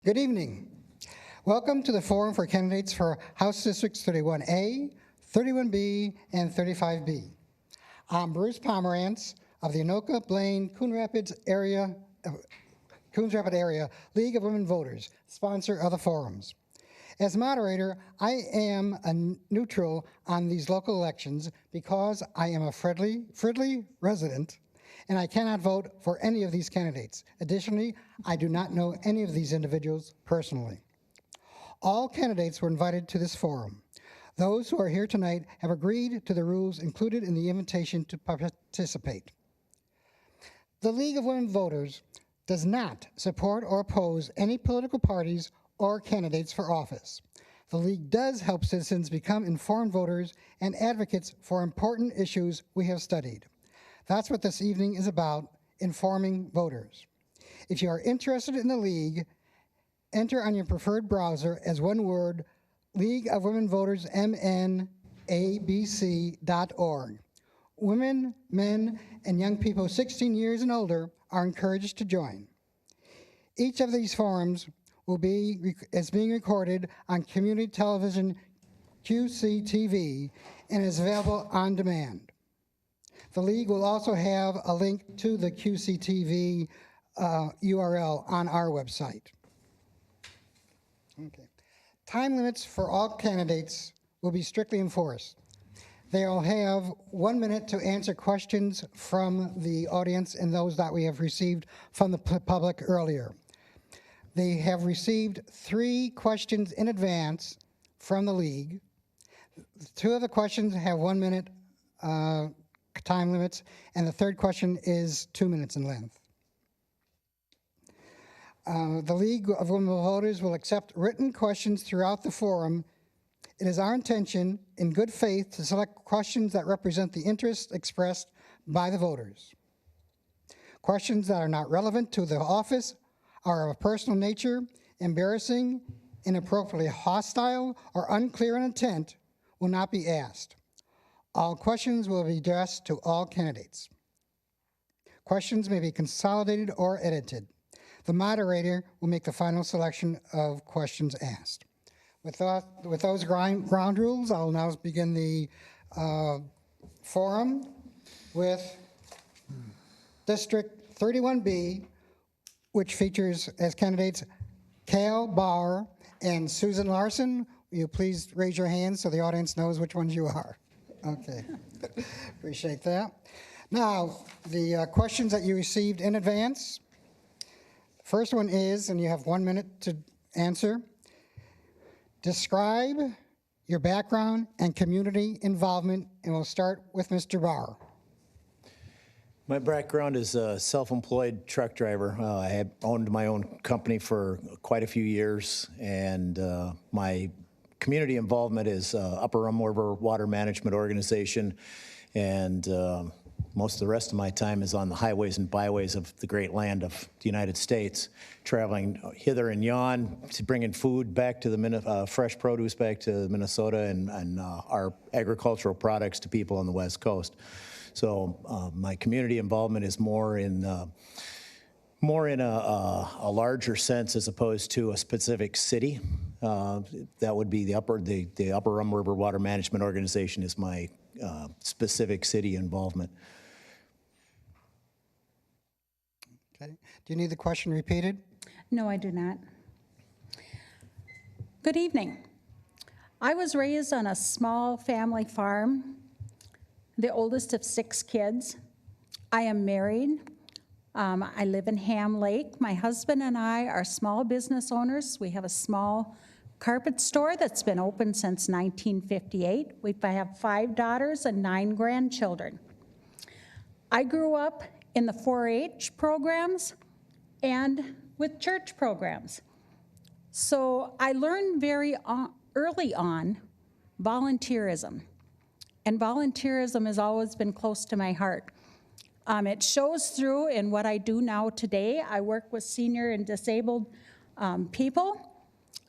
Good evening. Welcome to the Forum for Candidates for House Districts 31A, 31B, and 35B. I'm Bruce Pomerantz of the Anoka, Blaine, Coon Rapids area League of Women Voters, sponsor of the forums. As moderator, I am a neutral on these local elections because I am a Fridley resident and I cannot vote for any of these candidates. Additionally, I do not know any of these individuals personally. All candidates were invited to this forum. Those who are here tonight have agreed to the rules included in the invitation to participate. The League of Women Voters does not support or oppose any political parties or candidates for office. The League does help citizens become informed voters and advocates for important issues we have studied. That's what this evening is about, informing voters. If you are interested in the League, enter on your preferred browser as one word, League of Women Voters, MNABC.org. Women, men, and young people 16 years and older are encouraged to join. Each of these forums is being recorded on community television QCTV and is available on demand. The League will also have a link to the QCTV URL on our website. Okay. Time limits for all candidates will be strictly enforced. They'll have 1 minute to answer questions from the audience and those that we have received from the public earlier. They have received 3 questions in advance from the League. 2 of the questions have 1 minute time limits, and the third question is 2 minutes in length. The League of Women Voters will accept written questions throughout the forum. It is our intention, in good faith, to select questions that represent the interests expressed by the voters. Questions that are not relevant to the office, are of a personal nature, embarrassing, inappropriately hostile, or unclear in intent will not be asked. All questions will be addressed to all candidates. Questions may be consolidated or edited. The moderator will make the final selection of questions asked. With those ground rules, I'll now begin the forum with District 31B, which features as candidates Bahr and Susan Larson. Will you please raise your hands so the audience knows which ones you are? Okay, appreciate that. Now, the questions that you received in advance. First one is, and you have 1 minute to answer, describe your background and community involvement, and we'll start with Mr. Bahr. My background is a self-employed truck driver. I have owned my own company for quite a few years, and my community involvement is Upper Rum River Water Management Organization, and most of the rest of my time is on the highways and byways of the great land of the United States, traveling hither and yon, to bringing food back to the fresh produce back to Minnesota and our agricultural products to people on the West Coast. So my community involvement is more in a larger sense as opposed to a specific city. That would be the Upper Rum River Water Management Organization is my specific city involvement. Okay. Do you need the question repeated? No, I do not. Good evening. I was raised on a small family farm, the oldest of 6 kids. I am married. I live in Ham Lake. My husband and I are small business owners. We have a small carpet store that's been open since 1958. We have 5 daughters and 9 grandchildren. I grew up in the 4-H programs and with church programs. So I learned very early on volunteerism. And volunteerism has always been close to my heart. It shows through in what I do now today. I work with senior and disabled people.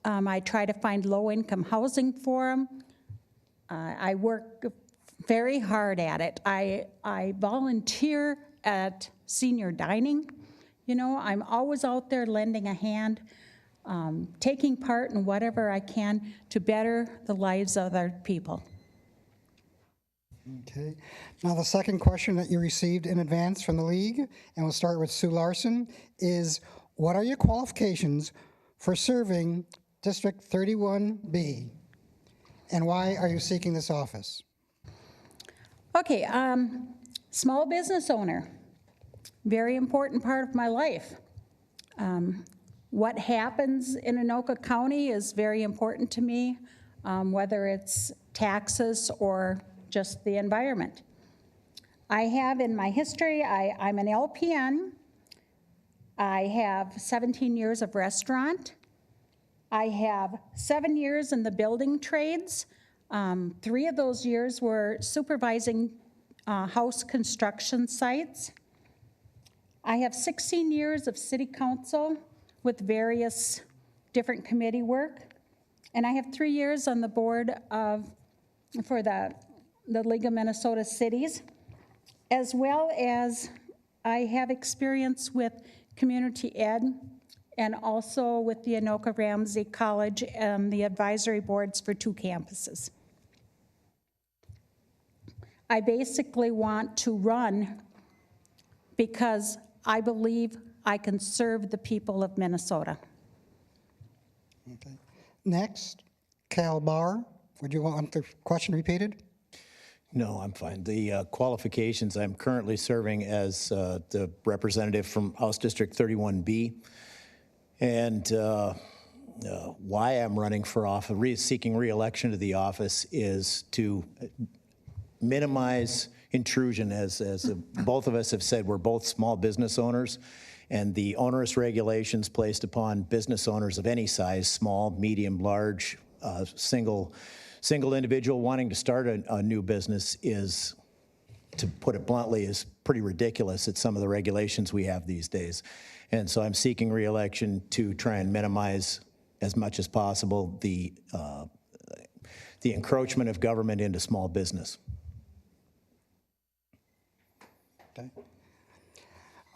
I try to find low-income housing for them. I work very hard at it. I volunteer at senior dining. You know, I'm always out there lending a hand. taking part in whatever I can to better the lives of other people. Okay. Now, the second question that you received in advance from the league, and we'll start with Sue Larson, is what are your qualifications for serving District 31B, and why are you seeking this office? Okay, small business owner, very important part of my life. What happens in Anoka County is very important to me, whether it's taxes or just the environment. I have in my history, I'm an LPN. I have 17 years of restaurant. I have 7 years in the building trades. 3 of those years were supervising house construction sites. I have 16 years of city council with various different committee work. And I have 3 years on the board for the League of Minnesota Cities, as well as I have experience with community ed and also with the Anoka Ramsey College and the advisory boards for 2 campuses. I basically want to run because I believe I can serve the people of Minnesota. Okay. Next, Cal Bahr. Would you want the question repeated? No, I'm fine. The qualifications, I'm currently serving as the representative from House District 31B. And why I'm running for office, seeking re-election to the office, is to minimize intrusion. As both of us have said, we're both small business owners, and the onerous regulations placed upon business owners of any size, small, medium, large, single individual wanting to start a new business is, to put it bluntly, is pretty ridiculous at some of the regulations we have these days. And so I'm seeking re-election to try and minimize as much as possible the encroachment of government into small business. Okay.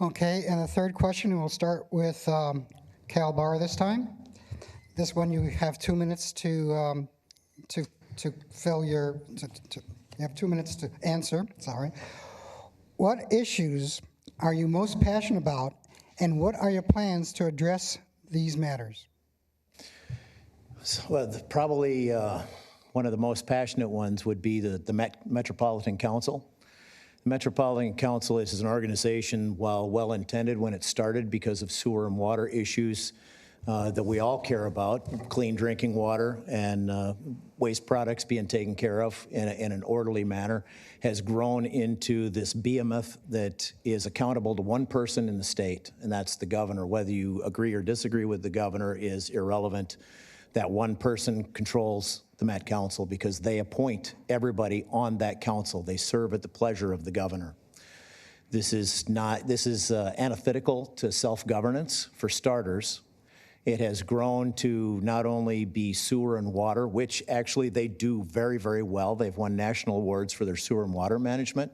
Okay, and the third question, and we'll start with Cal Bahr this time. This one you have 2 minutes to fill your, you have 2 minutes to answer, sorry. What issues are you most passionate about, and what are your plans to address these matters? Well, probably one of the most passionate ones would be the Metropolitan Council. The Metropolitan Council is an organization, while well-intended when it started because of sewer and water issues that we all care about, clean drinking water and waste products being taken care of in an orderly manner, has grown into this behemoth that is accountable to one person in the state, and that's the governor. Whether you agree or disagree with the governor is irrelevant. That one person controls the Met Council because they appoint everybody on that council. They serve at the pleasure of the governor. This is antithetical to self-governance, for starters. It has grown to not only be sewer and water, which actually they do very, very well. They've won national awards for their sewer and water management,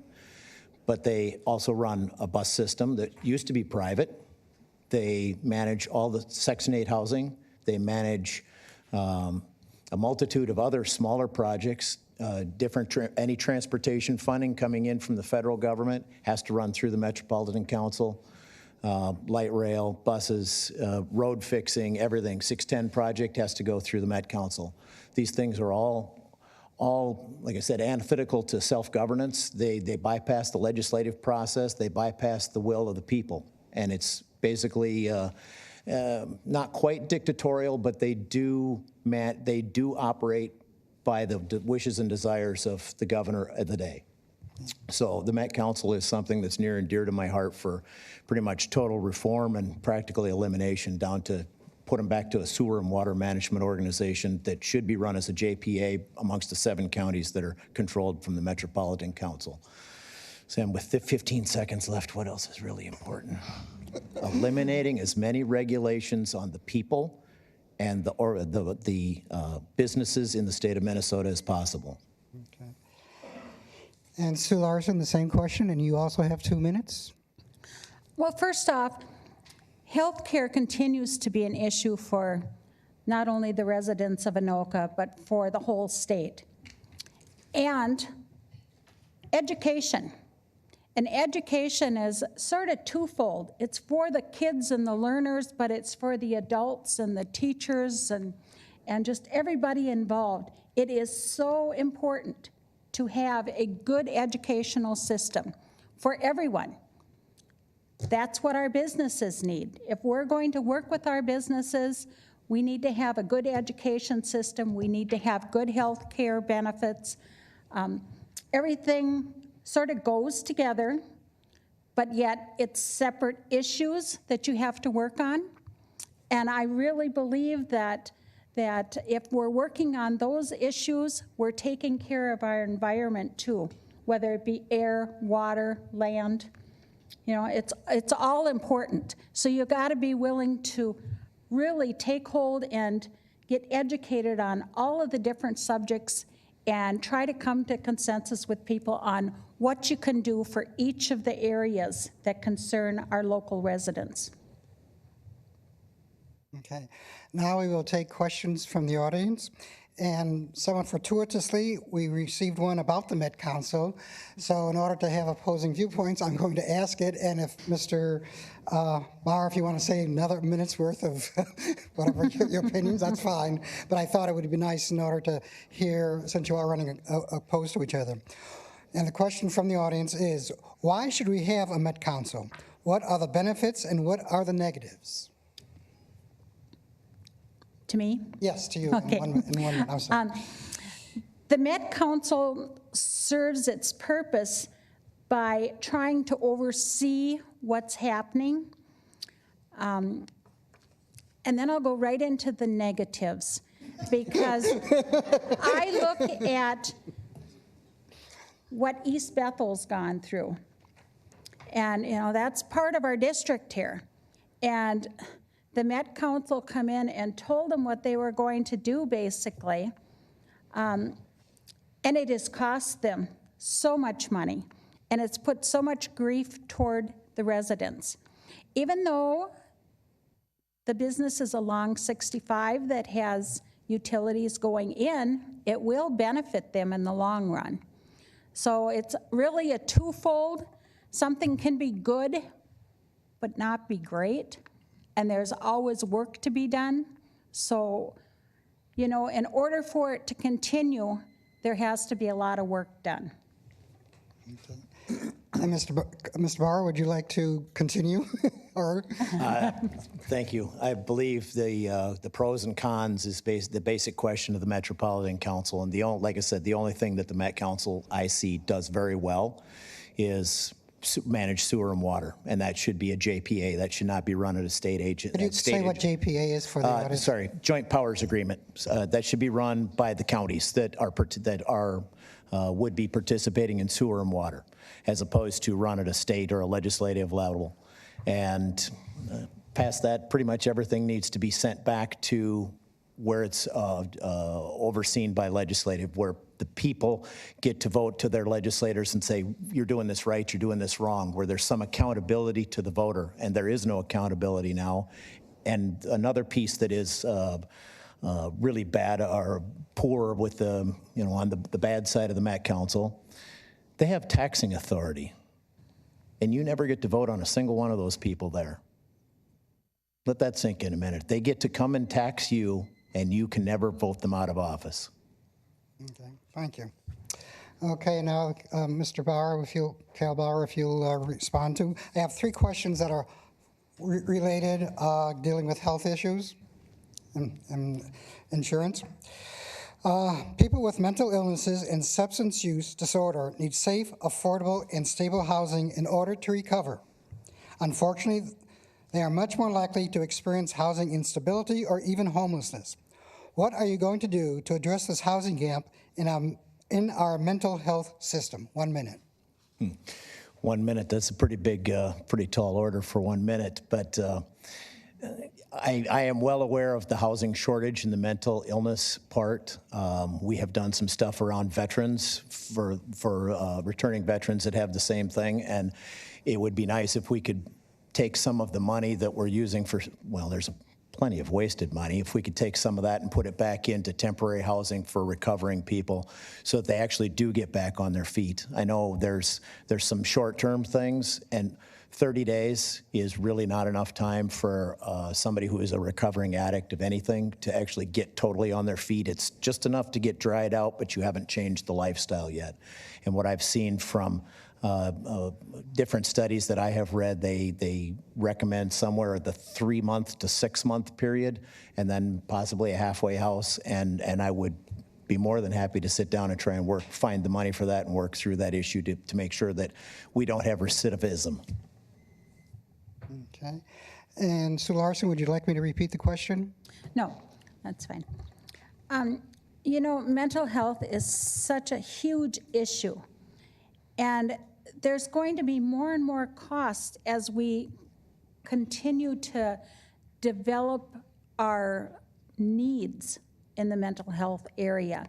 but they also run a bus system that used to be private. They manage all the Section 8 housing. They manage a multitude of other smaller projects. Any transportation funding coming in from the federal government has to run through the Metropolitan Council. Light rail, buses, road fixing, everything. 610 project has to go through the Met Council. These things are all, like I said, antithetical to self-governance. They bypass the legislative process. They bypass the will of the people. And it's basically not quite dictatorial, but they do operate by the wishes and desires of the governor of the day. So the Met Council is something that's near and dear to my heart for pretty much total reform and practically elimination, down to put them back to a sewer and water management organization that should be run as a JPA amongst the 7 counties that are controlled from the Metropolitan Council. Sam, with 15 seconds left, what else is really important? Eliminating as many regulations on the people and the businesses in the state of Minnesota as possible. Okay. And Sue Larson, the same question, and you also have 2 minutes. Well, first off, Healthcare continues to be an issue for not only the residents of Anoka, but for the whole state. And education. And education is sort of twofold. It's for the kids and the learners, but it's for the adults and the teachers and just everybody involved. It is so important to have a good educational system for everyone. That's what our businesses need. If we're going to work with our businesses, we need to have a good education system. We need to have good health care benefits. Everything sort of goes together, but yet it's separate issues that you have to work on. And I really believe that if we're working on those issues, we're taking care of our environment too, whether it be air, water, land. You know, it's all important. So you got to be willing to really take hold and get educated on all of the different subjects and try to come to consensus with people on what you can do for each of the areas that concern our local residents. Okay. Now we will take questions from the audience. And somewhat fortuitously, we received one about the Met Council. So in order to have opposing viewpoints, I'm going to ask it. And if Mr. Bahr, if you want to say another minute's worth of whatever your opinions, that's fine. But I thought it would be nice in order to hear, since you are running opposed to each other. And the question from the audience is, why should we have a Met Council? What are the benefits and what are the negatives? To me? Yes, to you. Okay. In one, I'm sorry. The Met Council serves its purpose by trying to oversee what's happening. And then I'll go right into the negatives, because I look at what East Bethel's gone through. And, you know, that's part of our district here. And the Met Council come in and told them what they were going to do, basically. And it has cost them so much money. And it's put so much grief toward the residents. Even though the business is along 65 that has utilities going in, it will benefit them in the long run. So it's really a twofold. Something can be good, but not be great. And there's always work to be done. So, you know, in order for it to continue, there has to be a lot of work done. Okay. And Mr. Bahr, would you like to continue? Or Thank you. I believe the pros and cons is the basic question of the Metropolitan Council, and like I said, the only thing that the Met Council I see does very well is manage sewer and water, and that should be a JPA. That should not be run at a state agent. Could you say what JPA is for the audience? Sorry, Joint Powers Agreement. That should be run by the counties that would be participating in sewer and water, as opposed to run at a state or a legislative level. And past that, pretty much everything needs to be sent back to where it's overseen by legislative, where the people get to vote to their legislators and say, you're doing this right, you're doing this wrong, where there's some accountability to the voter, and there is no accountability now. And another piece that is really bad or poor with the, on the bad side of the Met Council, they have taxing authority, and you never get to vote on a single one of those people there. Let that sink in a minute. They get to come and tax you, and you can never vote them out of office. Okay, thank you. Okay, now, Mr. Bahr, Cal Bahr, if you'll respond to. I have three questions that are related, dealing with health issues and insurance. People with mental illnesses and substance use disorder need safe, affordable, and stable housing in order to recover. Unfortunately, they are much more likely to experience housing instability or even homelessness. What are you going to do to address this housing gap in our mental health system? 1 minute. 1 minute, that's a pretty big, pretty tall order for 1 minute, but I am well aware of the housing shortage and the mental illness part. We have done some stuff around veterans for returning veterans that have the same thing, and it would be nice if we could take some of the money that we're using for, well, there's plenty of wasted money. If we could take some of that and put it back into temporary housing for recovering people so that they actually do get back on their feet. I know there's some short-term things, and 30 days is really not enough time for somebody who is a recovering addict of anything to actually get totally on their feet. It's just enough to get dried out, but you haven't changed the lifestyle yet. And what I've seen from different studies that I have read, they recommend somewhere the 3-month to 6-month period, and then possibly a halfway house. And I would be more than happy to sit down and try and find the money for that and work through that issue to make sure that we don't have recidivism. Okay. And Sue Larson, would you like me to repeat the question? No, that's fine. You know, mental health is such a huge issue, and there's going to be more and more costs as we continue to develop our needs in the mental health area.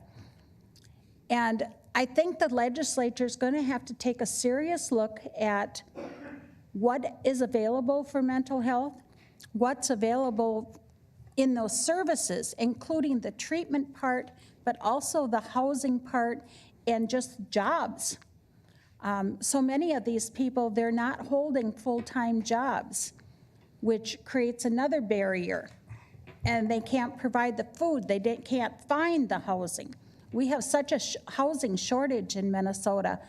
And I think the legislature is going to have to take a serious look at what is available for mental health, what's available in those services, including the treatment part, but also the housing part and just jobs. So many of these people, they're not holding full-time jobs, which creates another barrier. And they can't provide the food, they can't find the housing. We have such a housing shortage in Minnesota.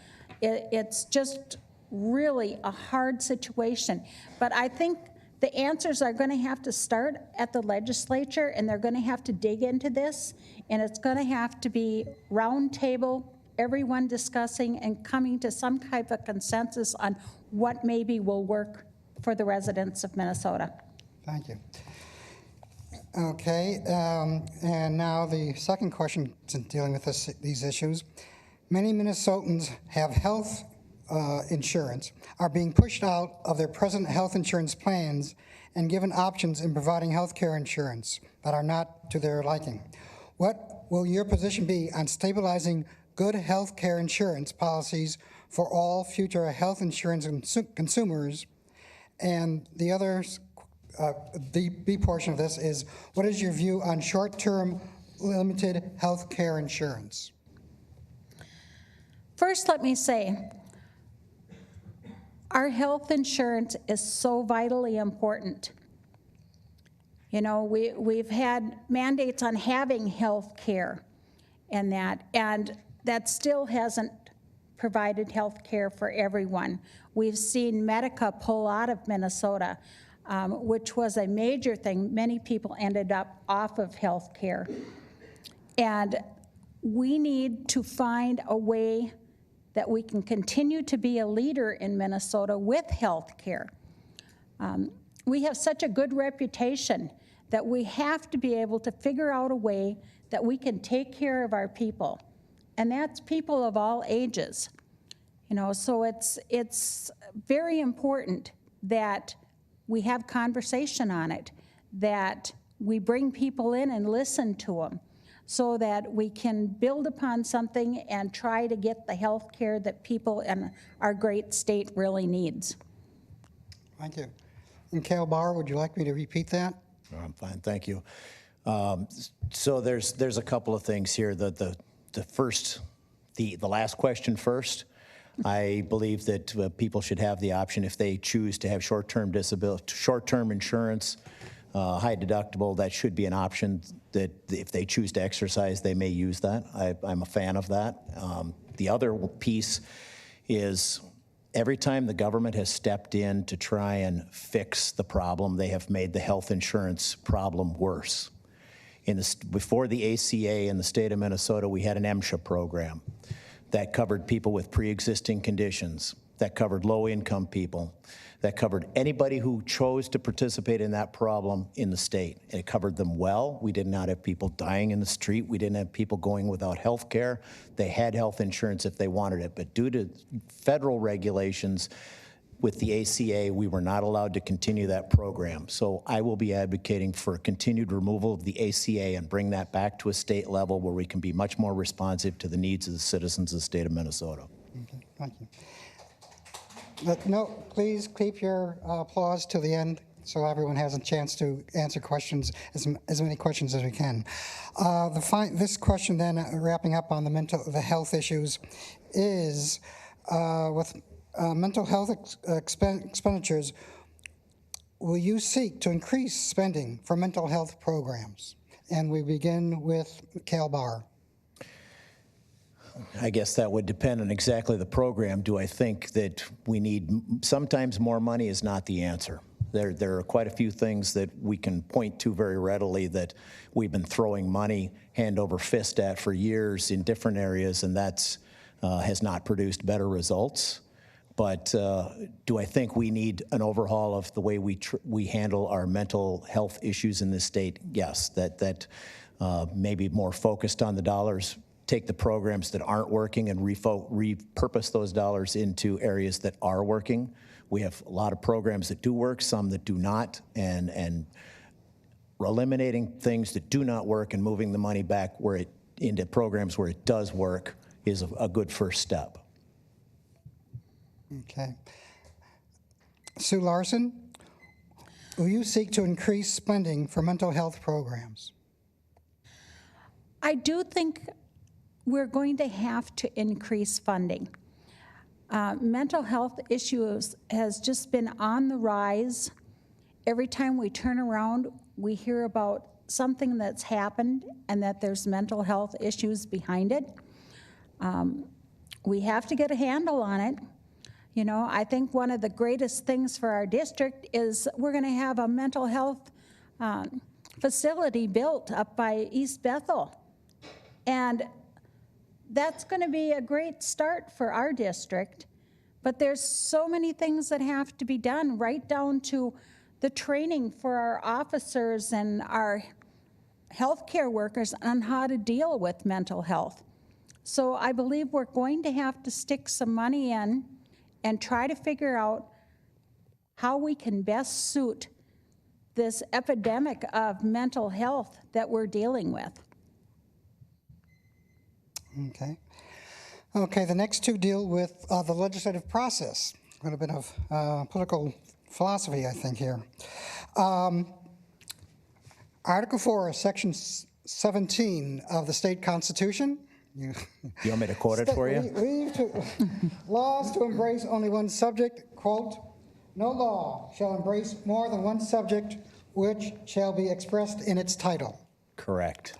It's just really a hard situation. But I think the answers are going to have to start at the legislature, and they're going to have to dig into this, and it's going to have to be round table, everyone discussing and coming to some type of consensus on what maybe will work for the residents of Minnesota. Thank you. Okay, and now the second question dealing with these issues. Many Minnesotans have health insurance, are being pushed out of their present health insurance plans and given options in providing health care insurance that are not to their liking. What will your position be on stabilizing good health care insurance policies for all future health insurance consumers? And the other, the B portion of this is, what is your view on short-term limited health care insurance? First, let me say, our health insurance is so vitally important. You know, we've had mandates on having health care and that still hasn't provided health care for everyone. We've seen Medica pull out of Minnesota, which was a major thing. Many people ended up off of health care. And we need to find a way that we can continue to be a leader in Minnesota with health care. We have such a good reputation that we have to be able to figure out a way that we can take care of our people. And that's people of all ages. You know, so it's very important that we have conversation on it, that we bring people in and listen to them, so that we can build upon something and try to get the health care that people in our great state really needs. Thank you. And Cal Bahr, would you like me to repeat that? I'm fine, thank you. So there's a couple of things here. The last question first. I believe that people should have the option, if they choose to have short-term insurance, high deductible, that should be an option that if they choose to exercise, they may use that. I'm a fan of that. The other piece is every time the government has stepped in to try and fix the problem, they have made the health insurance problem worse. Before the ACA in the state of Minnesota, we had an MSHA program that covered people with pre-existing conditions, that covered low-income people, that covered anybody who chose to participate in that problem in the state. And it covered them well. We did not have people dying in the street. We didn't have people going without health care. They had health insurance if they wanted it. But due to federal regulations with the ACA, we were not allowed to continue that program. So I will be advocating for a continued removal of the ACA and bring that back to a state level where we can be much more responsive to the needs of the citizens of the state of Minnesota. Okay, thank you. No, please keep your applause to the end so everyone has a chance to answer questions, as many questions as we can. This question then, wrapping up on the health issues, is with mental health expenditures, will you seek to increase spending for mental health programs? And we begin with Bahr. I guess that would depend on exactly the program. Do I think that we need, sometimes more money is not the answer. There are quite a few things that we can point to very readily that we've been throwing money hand over fist at for years in different areas, and that's has not produced better results. But do I think we need an overhaul of the way we handle our mental health issues in this state? Yes, that maybe more focused on the dollars, take the programs that aren't working and repurpose those dollars into areas that are working. We have a lot of programs that do work, some that do not, and eliminating things that do not work and moving the money back into programs where it does work is a good first step. Okay. Sue Larson, will you seek to increase spending for mental health programs? I do think we're going to have to increase funding. Mental health issues has just been on the rise. Every time we turn around, we hear about something that's happened and that there's mental health issues behind it. We have to get a handle on it. You know, I think one of the greatest things for our district is we're going to have a mental health facility built up by East Bethel. And that's going to be a great start for our district. But there's so many things that have to be done, right down to the training for our officers and our healthcare workers on how to deal with mental health. So I believe we're going to have to stick some money in and try to figure out how we can best suit this epidemic of mental health that we're dealing with. Okay. Okay, the next two deal with the legislative process. A little bit of political philosophy, I think, here. Article 4, Section 17 of the state constitution. You want me to quote it for you? Laws to embrace only one subject, quote, no law shall embrace more than one subject which shall be expressed in its title. Correct.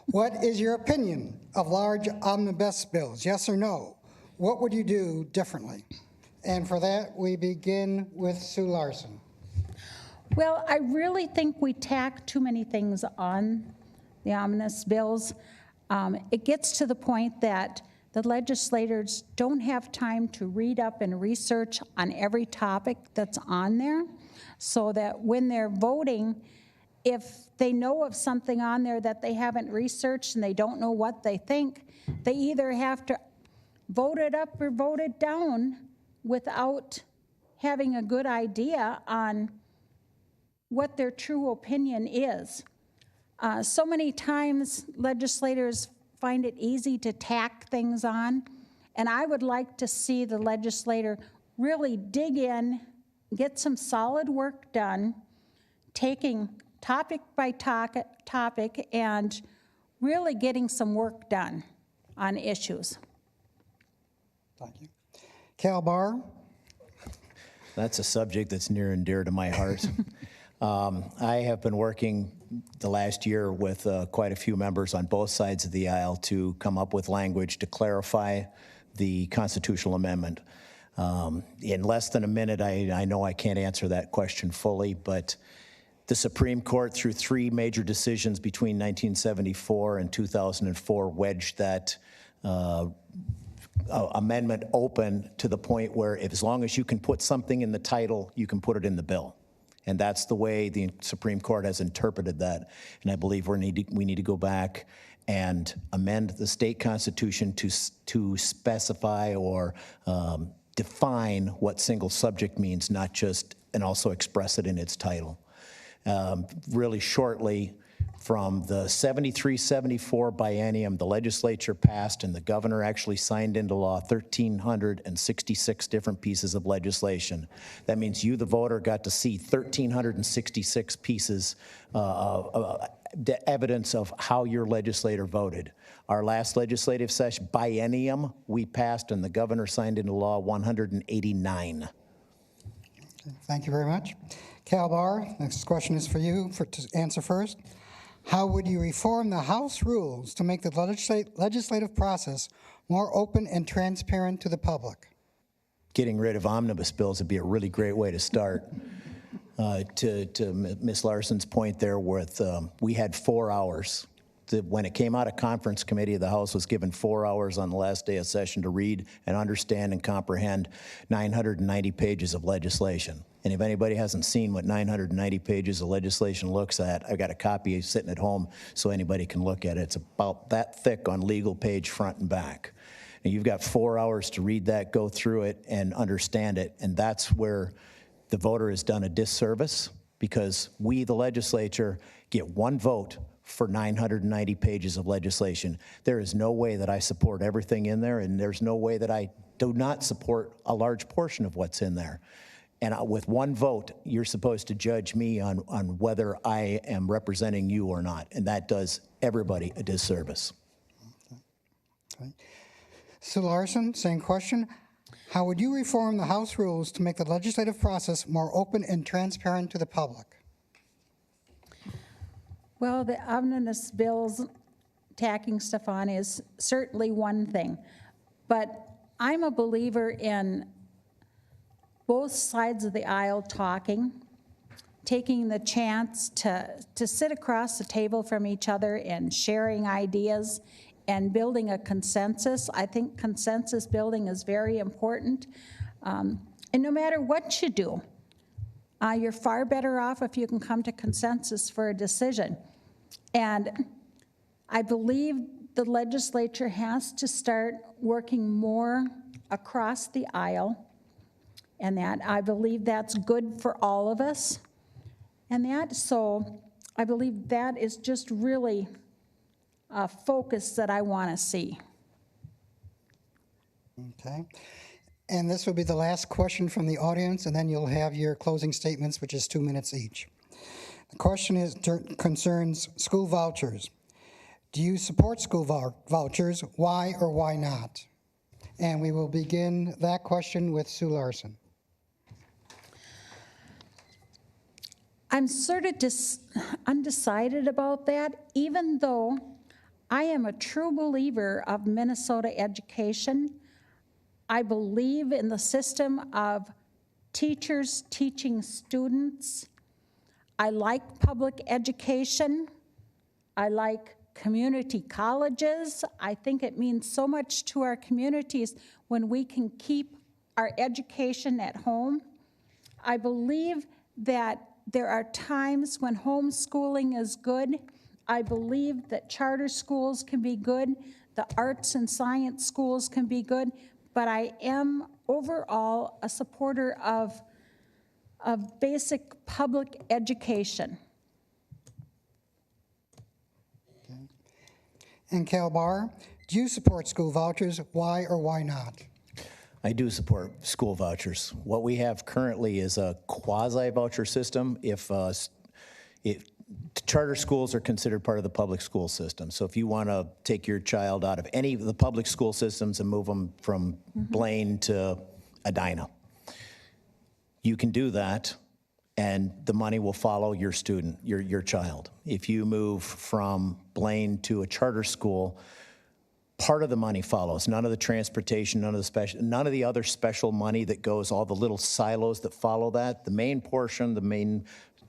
What is your opinion of large omnibus bills? Yes or no? What would you do differently? And for that, we begin with Sue Larson. Well, I really think we tack too many things on the omnibus bills. It gets to the point that the legislators don't have time to read up and research on every topic that's on there, so that when they're voting, if they know of something on there that they haven't researched and they don't know what they think, they either have to vote it up or vote it down without having a good idea on what their true opinion is. So many times legislators find it easy to tack things on, and I would like to see the legislator really dig in, get some solid work done, taking topic by topic and really getting some work done on issues. Thank you. Bahr. That's a subject that's near and dear to my heart. I have been working the last year with quite a few members on both sides of the aisle to come up with language to clarify the constitutional amendment. In less than a minute, I know I can't answer that question fully, but the Supreme Court, through three major decisions between 1974 and 2004, wedged that amendment open to the point where as long as you can put something in the title, you can put it in the bill. And that's the way the Supreme Court has interpreted that. And I believe we need to go back and amend the state constitution to specify or define what single subject means, not just, and also express it in its title. Really shortly, From the 73-74 biennium, the legislature passed and the governor actually signed into law 1,366 different pieces of legislation. That means you, the voter, got to see 1,366 pieces of evidence of how your legislator voted. Our last legislative session, biennium, we passed and the governor signed into law 189. Thank you very much. Cal Bahr, next question is for you to answer first. How would you reform the House rules to make the legislative process more open and transparent to the public? Getting rid of omnibus bills would be a really great way to start. To Ms. Larson's point there with, we had 4 hours. When it came out of conference committee, the House was given 4 hours on the last day of session to read and understand and comprehend 990 pages of legislation. And if anybody hasn't seen what 990 pages of legislation looks at, I've got a copy sitting at home so anybody can look at it. It's about that thick on legal page front and back. And you've got 4 hours to read that, go through it, and understand it. And that's where the voter has done a disservice, because we, the legislature, get one vote for 990 pages of legislation. There is no way that I support everything in there, and there's no way that I do not support a large portion of what's in there. And with one vote, you're supposed to judge me on whether I am representing you or not, and that does everybody a disservice. Okay. Sue Larson, same question. How would you reform the House rules to make the legislative process more open and transparent to the public? Well, the omnibus bills tacking stuff on is certainly one thing, but I'm a believer in both sides of the aisle talking, taking the chance to sit across the table from each other and sharing ideas and building a consensus. I think consensus building is very important. And no matter what you do, you're far better off if you can come to consensus for a decision. And I believe the legislature has to start working more across the aisle, and that I believe that's good for all of us. And so I believe that is just really a focus that I want to see. Okay. And this will be the last question from the audience, and then you'll have your closing statements, which is 2 minutes each. The question concerns school vouchers. Do you support school vouchers? Why or why not? And we will begin that question with Sue Larson. I'm sort of undecided about that, even though I am a true believer of Minnesota education. I believe in the system of teachers teaching students. I like public education. I like community colleges. I think it means so much to our communities when we can keep our education at home. I believe that there are times when homeschooling is good. I believe that charter schools can be good, the arts and science schools can be good, but I am overall a supporter of basic public education. Okay. And Cal Bahr, do you support school vouchers? Why or why not? I do support school vouchers. What we have currently is a quasi-voucher system if charter schools are considered part of the public school system. So if you want to take your child out of any of the public school systems and move them from Blaine to Edina, you can do that, and the money will follow your student, your child. If you move from Blaine to a charter school, part of the money follows. None of the transportation, none of the other special money that goes, all the little silos that follow that. The main portion, the main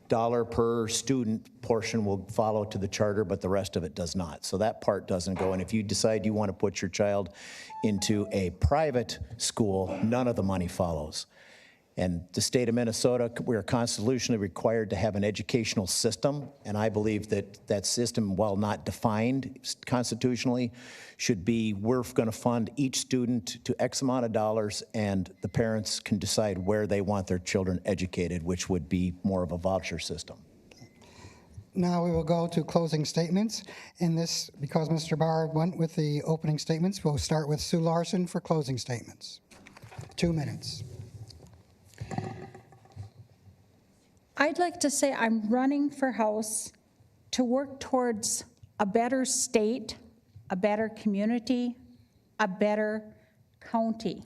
dollar per student portion will follow to the charter, but the rest of it does not. So that part doesn't go. And if you decide you want to put your child into a private school, none of the money follows. And the state of Minnesota, we are constitutionally required to have an educational system, and I believe that that system, while not defined constitutionally, should be, we're going to fund each student to X amount of dollars, and the parents can decide where they want their children educated, which would be more of a voucher system. Now we will go to closing statements. In this, because Mr. Bahr went with the opening statements, we'll start with Sue Larson for closing statements. 2 minutes. I'd like to say I'm running for House to work towards a better state, a better community, a better county.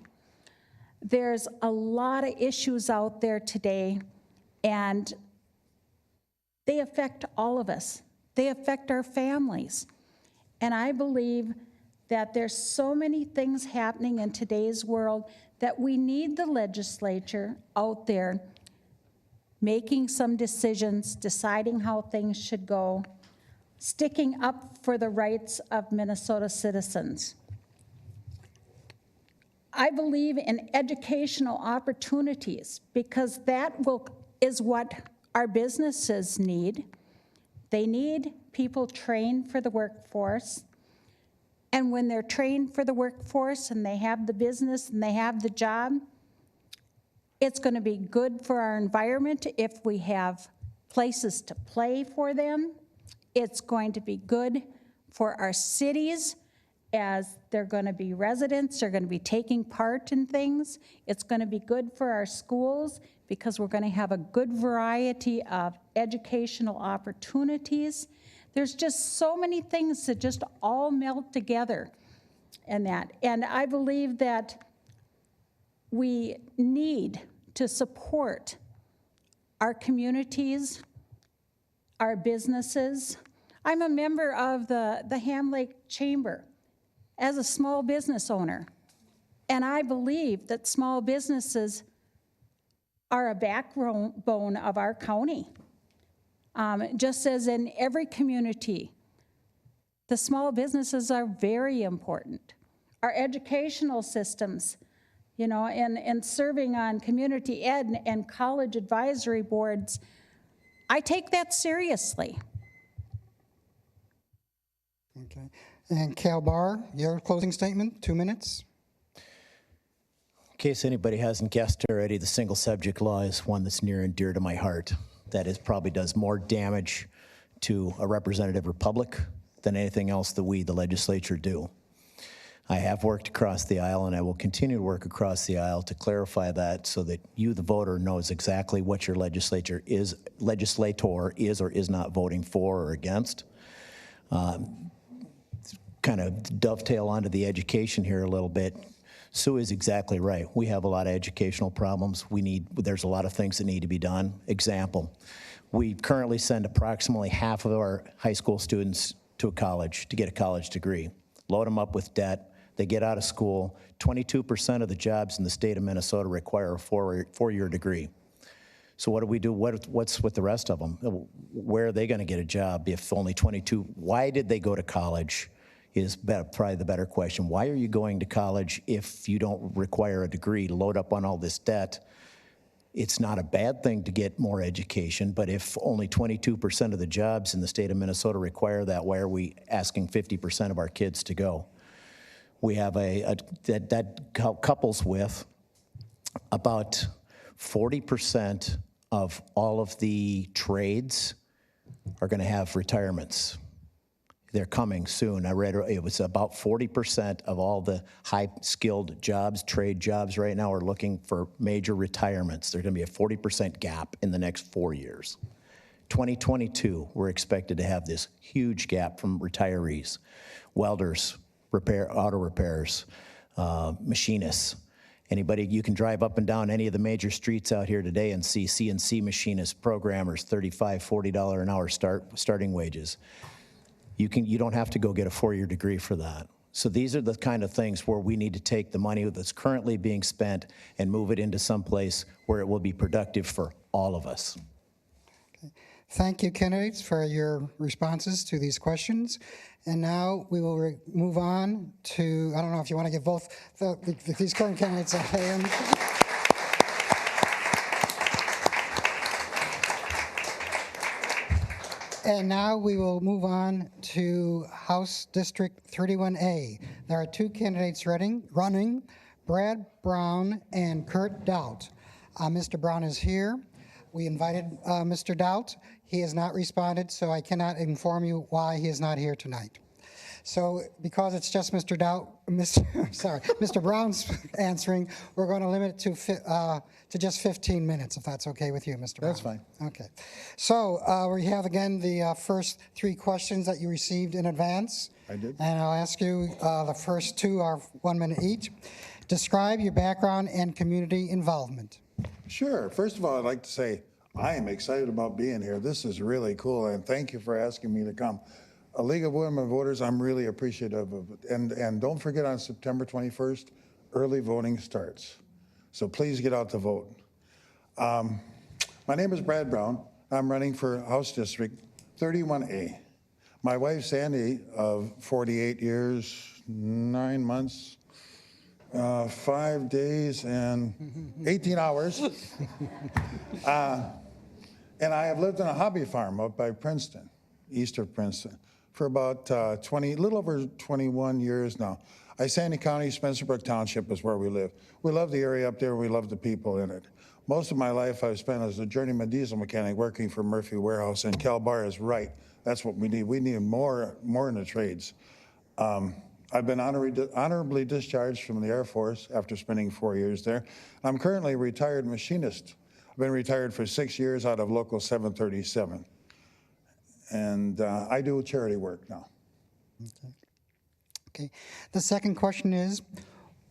There's a lot of issues out there today, and they affect all of us. They affect our families. And I believe that there's so many things happening in today's world that we need the legislature out there making some decisions, deciding how things should go, sticking up for the rights of Minnesota citizens. I believe in educational opportunities because that is what our businesses need. They need people trained for the workforce. And when they're trained for the workforce and they have the business and they have the job, it's going to be good for our environment if we have places to play for them. It's going to be good for our cities as they're going to be residents, they're going to be taking part in things. It's going to be good for our schools because we're going to have a good variety of educational opportunities. There's just so many things that just all melt together in that. And I believe that we need to support our communities, our businesses. I'm a member of the Ham Lake Chamber as a small business owner, and I believe that small businesses are a backbone of our county. Just as in every community, the small businesses are very important. Our educational systems, you know, and serving on community ed and college advisory boards, I take that seriously. Okay. And Cal Bahr, your closing statement, 2 minutes. In case anybody hasn't guessed already, the single subject law is one that's near and dear to my heart. That is probably does more damage to a representative republic than anything else that we, the legislature, do. I have worked across the aisle, and I will continue to work across the aisle to clarify that so that you, the voter, knows exactly what your legislator is or is not voting for or against. Kind of dovetail onto the education here a little bit. Sue is exactly right. We have a lot of educational problems. There's a lot of things that need to be done. Example, we currently send approximately half of our high school students to a college to get a college degree. Load them up with debt. They get out of school. 22% of the jobs in the state of Minnesota require a four-year degree. So what do we do? What's with the rest of them? Where are they going to get a job if only 22? Why did they go to college is probably the better question. Why are you going to college if you don't require a degree to load up on all this debt? It's not a bad thing to get more education, but if only 22% of the jobs in the state of Minnesota require that, why are we asking 50% of our kids to go? We have that couples with about 40% of all of the trades are going to have retirements. They're coming soon. I read it was about 40% of all the high-skilled jobs, trade jobs right now are looking for major retirements. There's going to be a 40% gap in the next 4 years. 2022, we're expected to have this huge gap from retirees, welders, auto repairs, machinists. Anybody, you can drive up and down any of the major streets out here today and see CNC machinists, programmers, $35, $40 an hour starting wages. You don't have to go get a 4-year degree for that. So these are the kind of things where we need to take the money that's currently being spent and move it into some place where it will be productive for all of us. Okay. Thank you, candidates, for your responses to these questions. And now we will move on to, I don't know if you want to give both these current candidates a hand. And now we will move on to House District 31A. There are 2 candidates running, Brad Brown and Kurt Doubt. Mr. Brown is here. We invited Mr. Doubt. He has not responded, so I cannot inform you why he is not here tonight. So because it's just Mr. Doubt, Mr. Brown's answering, we're going to limit it to just 15 minutes, if that's okay with you, Mr. Brown. That's fine. Okay. So we have again the first 3 questions that you received in advance. I did. And I'll ask you, the first 2 are 1 minute each. Describe your background and community involvement. Sure. First of all, I'd like to say I am excited about being here. This is really cool, and thank you for asking me to come. A League of Women Voters, I'm really appreciative of it. And don't forget, on September 21st, early voting starts. So please get out to vote. My name is Brad Brown. I'm running for House District 31A. My wife, Sandy, of 48 years, 9 months, 5 days, and 18 hours. And I have lived on a hobby farm up by Princeton, east of Princeton, for about a little over 21 years now. Sandy County, Spencerbrook Township is where we live. We love the area up there. We love the people in it. Most of my life I've spent as a journeyman diesel mechanic working for Murphy Warehouse, and Bahr is right. That's what we need. We need more in the trades. I've been honorably discharged from the Air Force after spending 4 years there. I'm currently a retired machinist. I've been retired for 6 years out of Local 737. And I do charity work now. Okay. The second question is,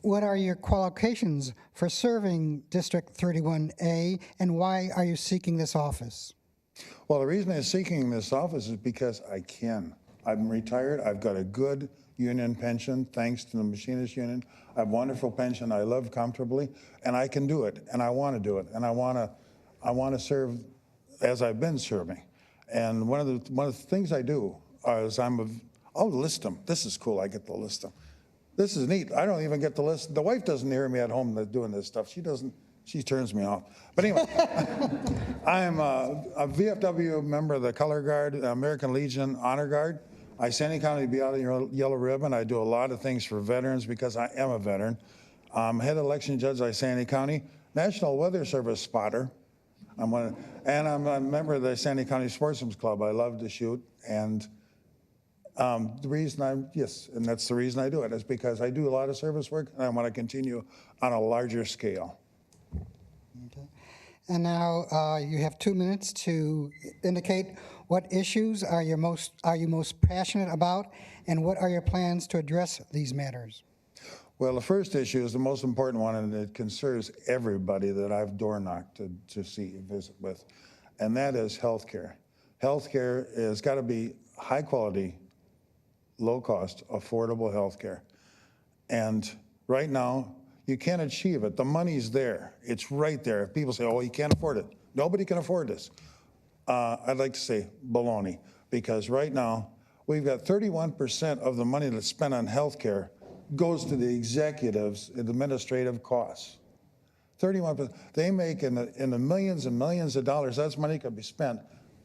what are your qualifications for serving District 31A, and why are you seeking this office? Well, the reason I'm seeking this office is because I can. I'm retired. I've got a good union pension, thanks to the machinist union. I have a wonderful pension. I live comfortably, and I can do it, and I want to do it, and I want to serve as I've been serving. And one of the things I do is I'll list them. This is cool. I get to list them. This is neat. I don't even get to list. The wife doesn't hear me at home doing this stuff. She doesn't. She turns me off. But anyway, I'm a VFW member of the Color Guard, American Legion Honor Guard. Sandy County be out of your yellow ribbon. I do a lot of things for veterans because I am a veteran. I'm head election judge at Sandy County, National Weather Service spotter. I'm a member of the Sandy County Sportsman's Club. I love to shoot, and the reason and that's the reason I do it, is because I do a lot of service work, and I want to continue on a larger scale. Okay. And now you have 2 minutes to indicate what issues are you most passionate about, and what are your plans to address these matters? Well, the first issue is the most important one, and it concerns everybody that I've door knocked to visit with, and that is health care. Health care has got to be high quality, low cost, affordable health care. And right now, you can't achieve it. The money's there. It's right there. If people say, oh, you can't afford it. Nobody can afford this. I'd like to say baloney, because right now, we've got 31% of the money that's spent on health care goes to the executives' administrative costs. 31%. They make in the millions and millions of dollars. That's money could be spent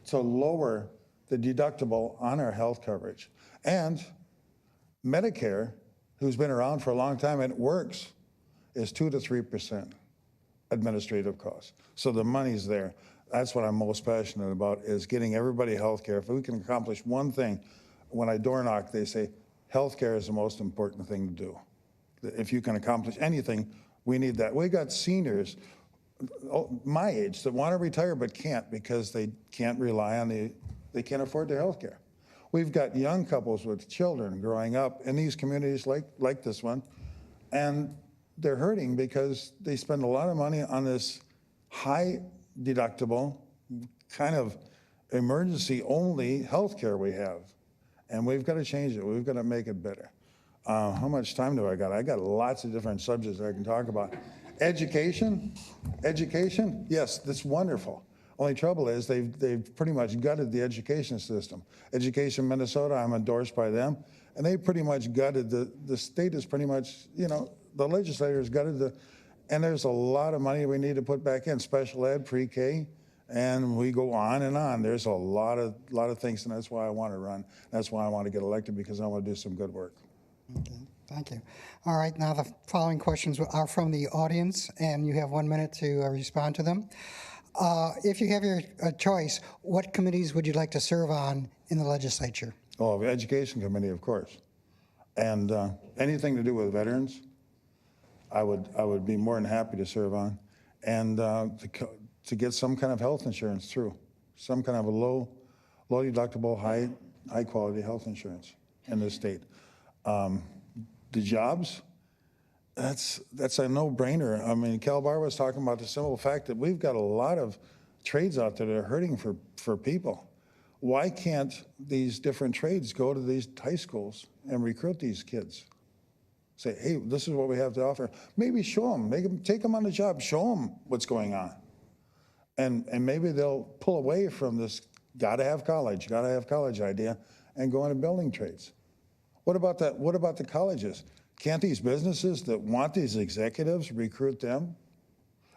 to lower the deductible on our health coverage. And Medicare, who's been around for a long time and it works, is 2 to 3% administrative costs. So the money's there. That's what I'm most passionate about, is getting everybody health care. If we can accomplish one thing, when I door knock, they say, health care is the most important thing to do. If you can accomplish anything, we need that. We got seniors my age that want to retire but can't, because they can't rely on they can't afford their health care. We've got young couples with children growing up in these communities like this one, and they're hurting because they spend a lot of money on this high deductible, kind of emergency only health care we have. And we've got to change it. We've got to make it better. How much time do I got? I got lots of different subjects I can talk about. Education, yes, that's wonderful. Only trouble is they've pretty much gutted the education system. Education Minnesota, I'm endorsed by them, and they pretty much gutted the state is pretty much, the legislators gutted and there's a lot of money we need to put back in, special ed, pre-K, and we go on and on. There's a lot of things, and that's why I want to run. That's why I want to get elected, because I want to do some good work. Okay, thank you. All right, now the following questions are from the audience, and you have 1 minute to respond to them. If you have your choice, what committees would you like to serve on in the legislature? Oh, the Education Committee, of course. And anything to do with veterans, I would be more than happy to serve on. And to get some kind of health insurance through, some kind of a low deductible, high quality health insurance in this state. The jobs, that's a no-brainer. I mean, Bahr was talking about the simple fact that we've got a lot of trades out there that are hurting for people. Why can't these different trades go to these high schools and recruit these kids? Say, hey, this is what we have to offer. Maybe show them, take them on the job, show them what's going on. And maybe they'll pull away from this gotta have college idea and go into building trades. What about that? What about the colleges? Can't these businesses that want these executives recruit them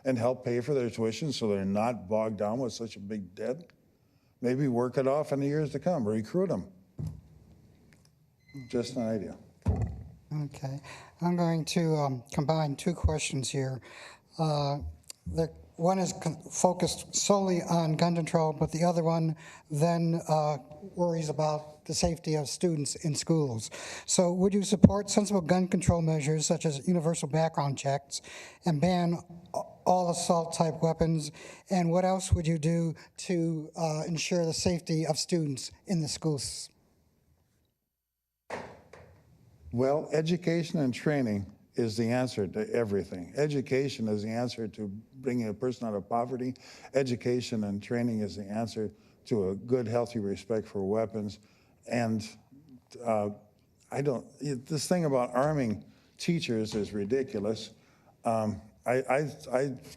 and help pay for their tuition so they're not bogged down with such a big debt? Maybe work it off in the years to come, recruit them. Just an idea. Okay. I'm going to combine two questions here. One is focused solely on gun control, but the other one then worries about the safety of students in schools. So would you support sensible gun control measures such as universal background checks and ban all assault-type weapons? And what else would you do to ensure the safety of students in the schools? Well, education and training is the answer to everything. Education is the answer to bringing a person out of poverty. Education and training is the answer to a good, healthy respect for weapons. And this thing about arming teachers is ridiculous. I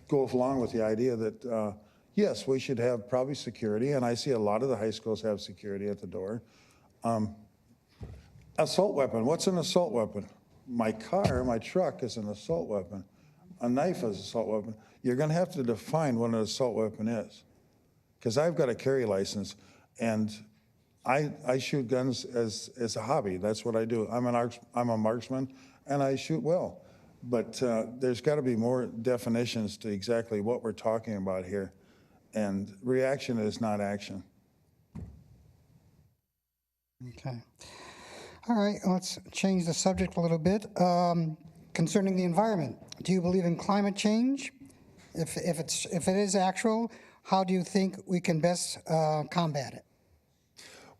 go along with the idea that, yes, we should have probably security, and I see a lot of the high schools have security at the door. Assault weapon, what's an assault weapon? My truck is an assault weapon. A knife is an assault weapon. You're gonna have to define what an assault weapon is. Because I've got a carry license, and I shoot guns as a hobby. That's what I do. I'm a marksman, and I shoot well. But there's gotta be more definitions to exactly what we're talking about here. And reaction is not action. Okay. All right, let's change the subject a little bit. Concerning the environment, do you believe in climate change? If it is actual, how do you think we can best combat it?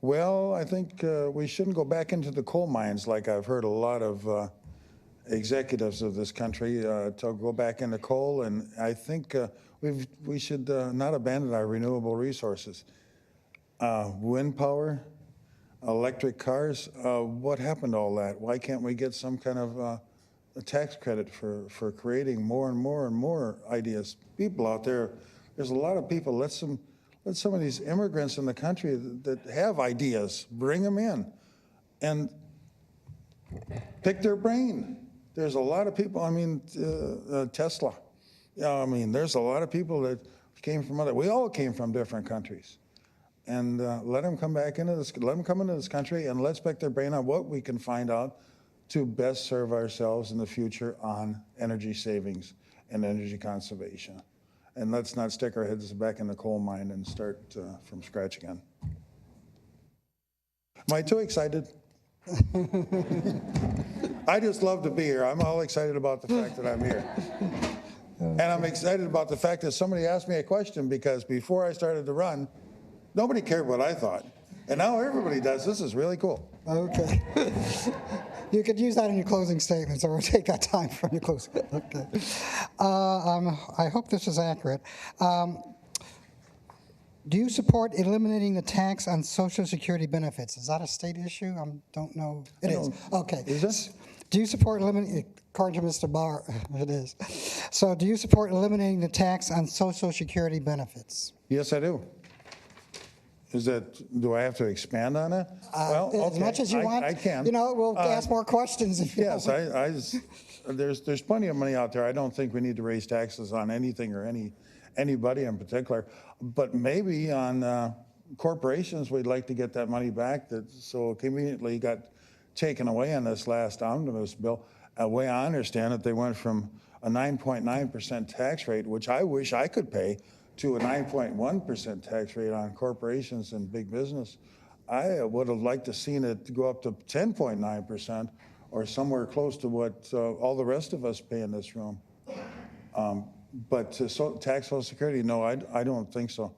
Well, I think we shouldn't go back into the coal mines like I've heard a lot of executives of this country to go back into coal, and I think we should not abandon our renewable resources. Wind power, electric cars, what happened to all that? Why can't we get some kind of a tax credit for creating more and more ideas? People out there, there's a lot of people. Let some of these immigrants in the country that have ideas, bring them in and pick their brain. There's a lot of people, I mean, Tesla. I mean, there's a lot of people that came from we all came from different countries. And let them come back into this, let them come into this country, and let's pick their brain on what we can find out to best serve ourselves in the future on energy savings and energy conservation. And let's not stick our heads back in the coal mine and start from scratch again. Am I too excited? I just love to be here. I'm all excited about the fact that I'm here. And I'm excited about the fact that somebody asked me a question, because before I started to run, nobody cared what I thought. And now everybody does. This is really cool. Okay. You could use that in your closing statements, or we'll take that time from your closing. Okay. I hope this is accurate. Do you support eliminating the tax on Social Security benefits? Is that a state issue? I don't know. It is. Okay. Is it? Do you support eliminating, according to Mr. Bahr, it is. So do you support eliminating the tax on Social Security benefits? Yes, I do. Do I have to expand on it? Well, as okay. much as you want. I can. You know, we'll ask more questions. If you Yes, there's plenty of money out there. I don't think we need to raise taxes on anything or anybody in particular, but maybe on corporations, we'd like to get that money back that so conveniently got taken away on this last omnibus bill. The way I understand it, they went from a 9.9% tax rate, which I wish I could pay, to a 9.1% tax rate on corporations and big business. I would have liked to seen it go up to 10.9% or somewhere close to what all the rest of us pay in this room. But to tax Social Security, no, I don't think so.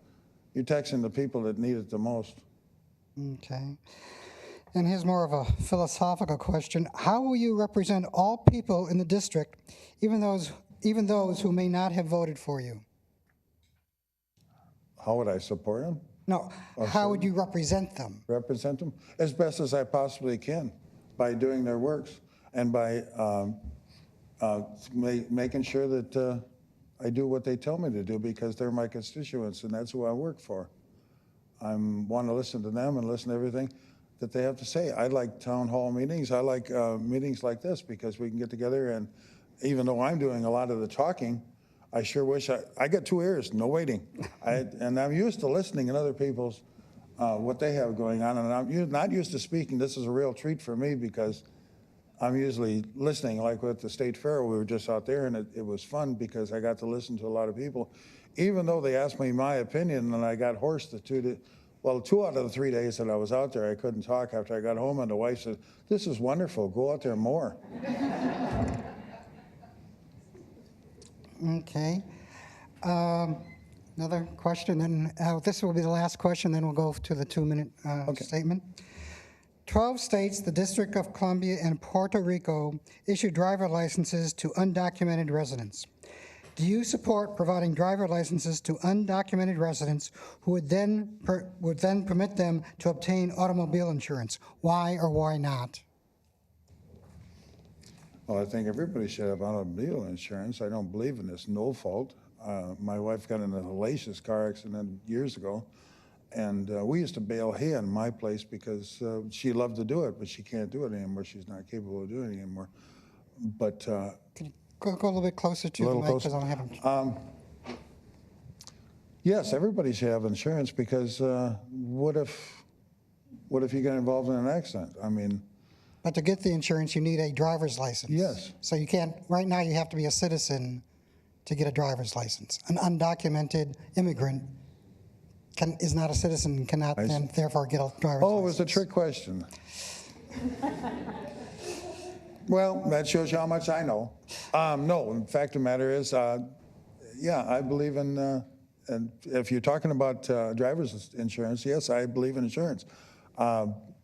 You're taxing the people that need it the most. Okay. And here's more of a philosophical question. How will you represent all people in the district, even those who may not have voted for you? How would I support them? No, how would you represent them? Represent them as best as I possibly can by doing their works and by making sure that I do what they tell me to do because they're my constituents and that's who I work for. I want to listen to them and listen to everything that they have to say. I like town hall meetings. I like meetings like this because we can get together and even though I'm doing a lot of the talking, I sure wish I got 2 ears, no waiting. And I'm used to listening to other people's, what they have going on. And I'm not used to speaking. This is a real treat for me because I'm usually listening, like with the State Fair, we were just out there and it was fun because I got to listen to a lot of people. Even though they asked me my opinion and I got hoarse 2 out of the 3 days that I was out there, I couldn't talk after I got home and the wife said, "This is wonderful, go out there more." Okay. Another question, and this will be the last question, then we'll go to the 2-minute statement. 12 states, the District of Columbia, and Puerto Rico issue driver licenses to undocumented residents. Do you support providing driver licenses to undocumented residents who would then permit them to obtain automobile insurance? Why or why not? Well, I think everybody should have automobile insurance. I don't believe in this no fault. My wife got in a hellacious car accident years ago, and we used to bale hay on my place because she loved to do it, but she can't do it anymore. She's not capable of doing it anymore. But Can you go a little bit closer to the mic because I don't have yes, everybody should have insurance because what if you get involved in an accident? I mean, But to get the insurance, you need a driver's license. Yes. So you can't, right now you have to be a citizen to get a driver's license. An undocumented immigrant is not a citizen and cannot then therefore get a driver's license. oh, it was a trick question. Well, that shows you how much I know. No, the fact of the matter is, yeah, I believe in, and if you're talking about driver's insurance, yes, I believe in insurance.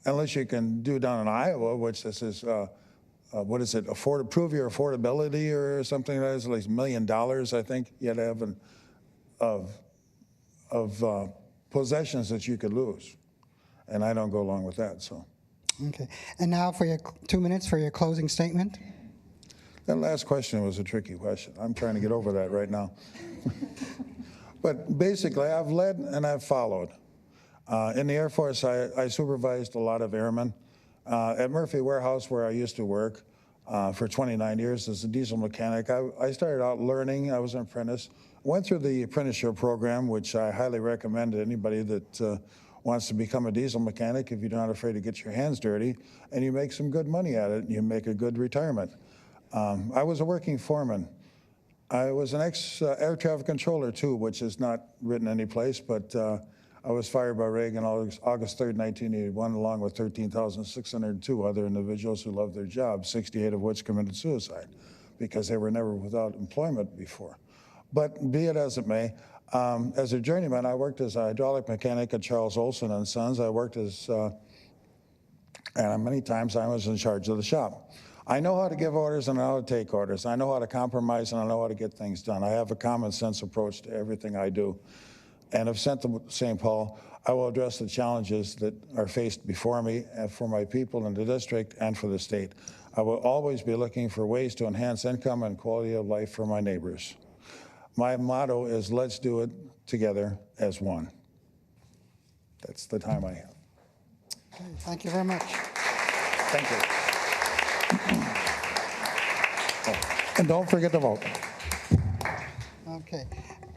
Unless you can do down in Iowa, which this is, what is it, prove your affordability or something like that, it's like $1 million, I think, you had to have of possessions that you could lose. And I don't go along with that, so. Okay. And now for your 2 minutes for your closing statement. That last question was a tricky question. I'm trying to get over that right now. But basically, I've led and I've followed. In the Air Force, I supervised a lot of airmen. At Murphy Warehouse, where I used to work for 29 years as a diesel mechanic, I started out learning. I was an apprentice. Went through the apprenticeship program, which I highly recommend to anybody that wants to become a diesel mechanic if you're not afraid to get your hands dirty, and you make some good money at it, and you make a good retirement. I was a working foreman. I was an ex-air traffic controller, too, which is not written anyplace, but I was fired by Reagan August 3rd, 1981, along with 13,602 other individuals who loved their jobs, 68 of which committed suicide because they were never without employment before. But be it as it may, as a journeyman, I worked as a hydraulic mechanic at Charles Olson and Sons. I worked as, and many times I was in charge of the shop. I know how to give orders and I know how to take orders. I know how to compromise and I know how to get things done. I have a common sense approach to everything I do. And if sent to St. Paul, I will address the challenges that are faced before me and for my people in the district and for the state. I will always be looking for ways to enhance income and quality of life for my neighbors. My motto is, let's do it together as one. That's the time I have. Okay, thank you very much. Thank you. Oh, and don't forget to vote. Okay.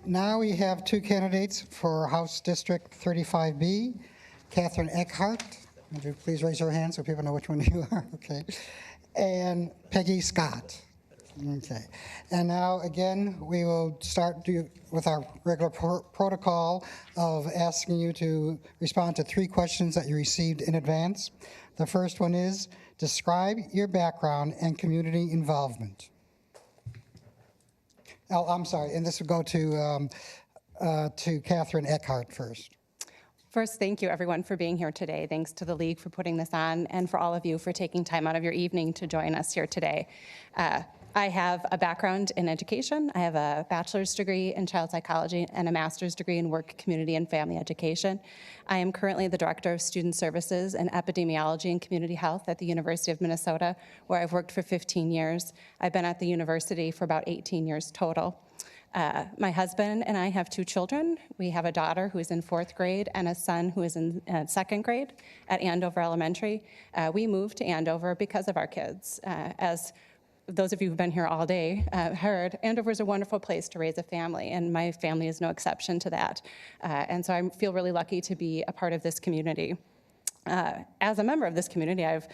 Now we have 2 candidates for House District 35B. Kathryn Eckhardt. Would you please raise your hand so people know which one you are? Okay. And Peggy Scott. Okay. And now, again, we will start with our regular protocol of asking you to respond to 3 questions that you received in advance. The first one is, describe your background and community involvement. Oh, I'm sorry, and this will go to Kathryn Eckhardt first. First, thank you everyone for being here today. Thanks to the League for putting this on, and for all of you for taking time out of your evening to join us here today. I have a background in education. I have a bachelor's degree in child psychology and a master's degree in work, community, and family education. I am currently the Director of Student Services and Epidemiology and Community Health at the University of Minnesota, where I've worked for 15 years. I've been at the university for about 18 years total. My husband and I have 2 children. We have a daughter who is in 4th grade and a son who is in 2nd grade at Andover Elementary. We moved to Andover because of our kids. As those of you who've been here all day heard, Andover is a wonderful place to raise a family, and my family is no exception to that. And so I feel really lucky to be a part of this community. As a member of this community, I've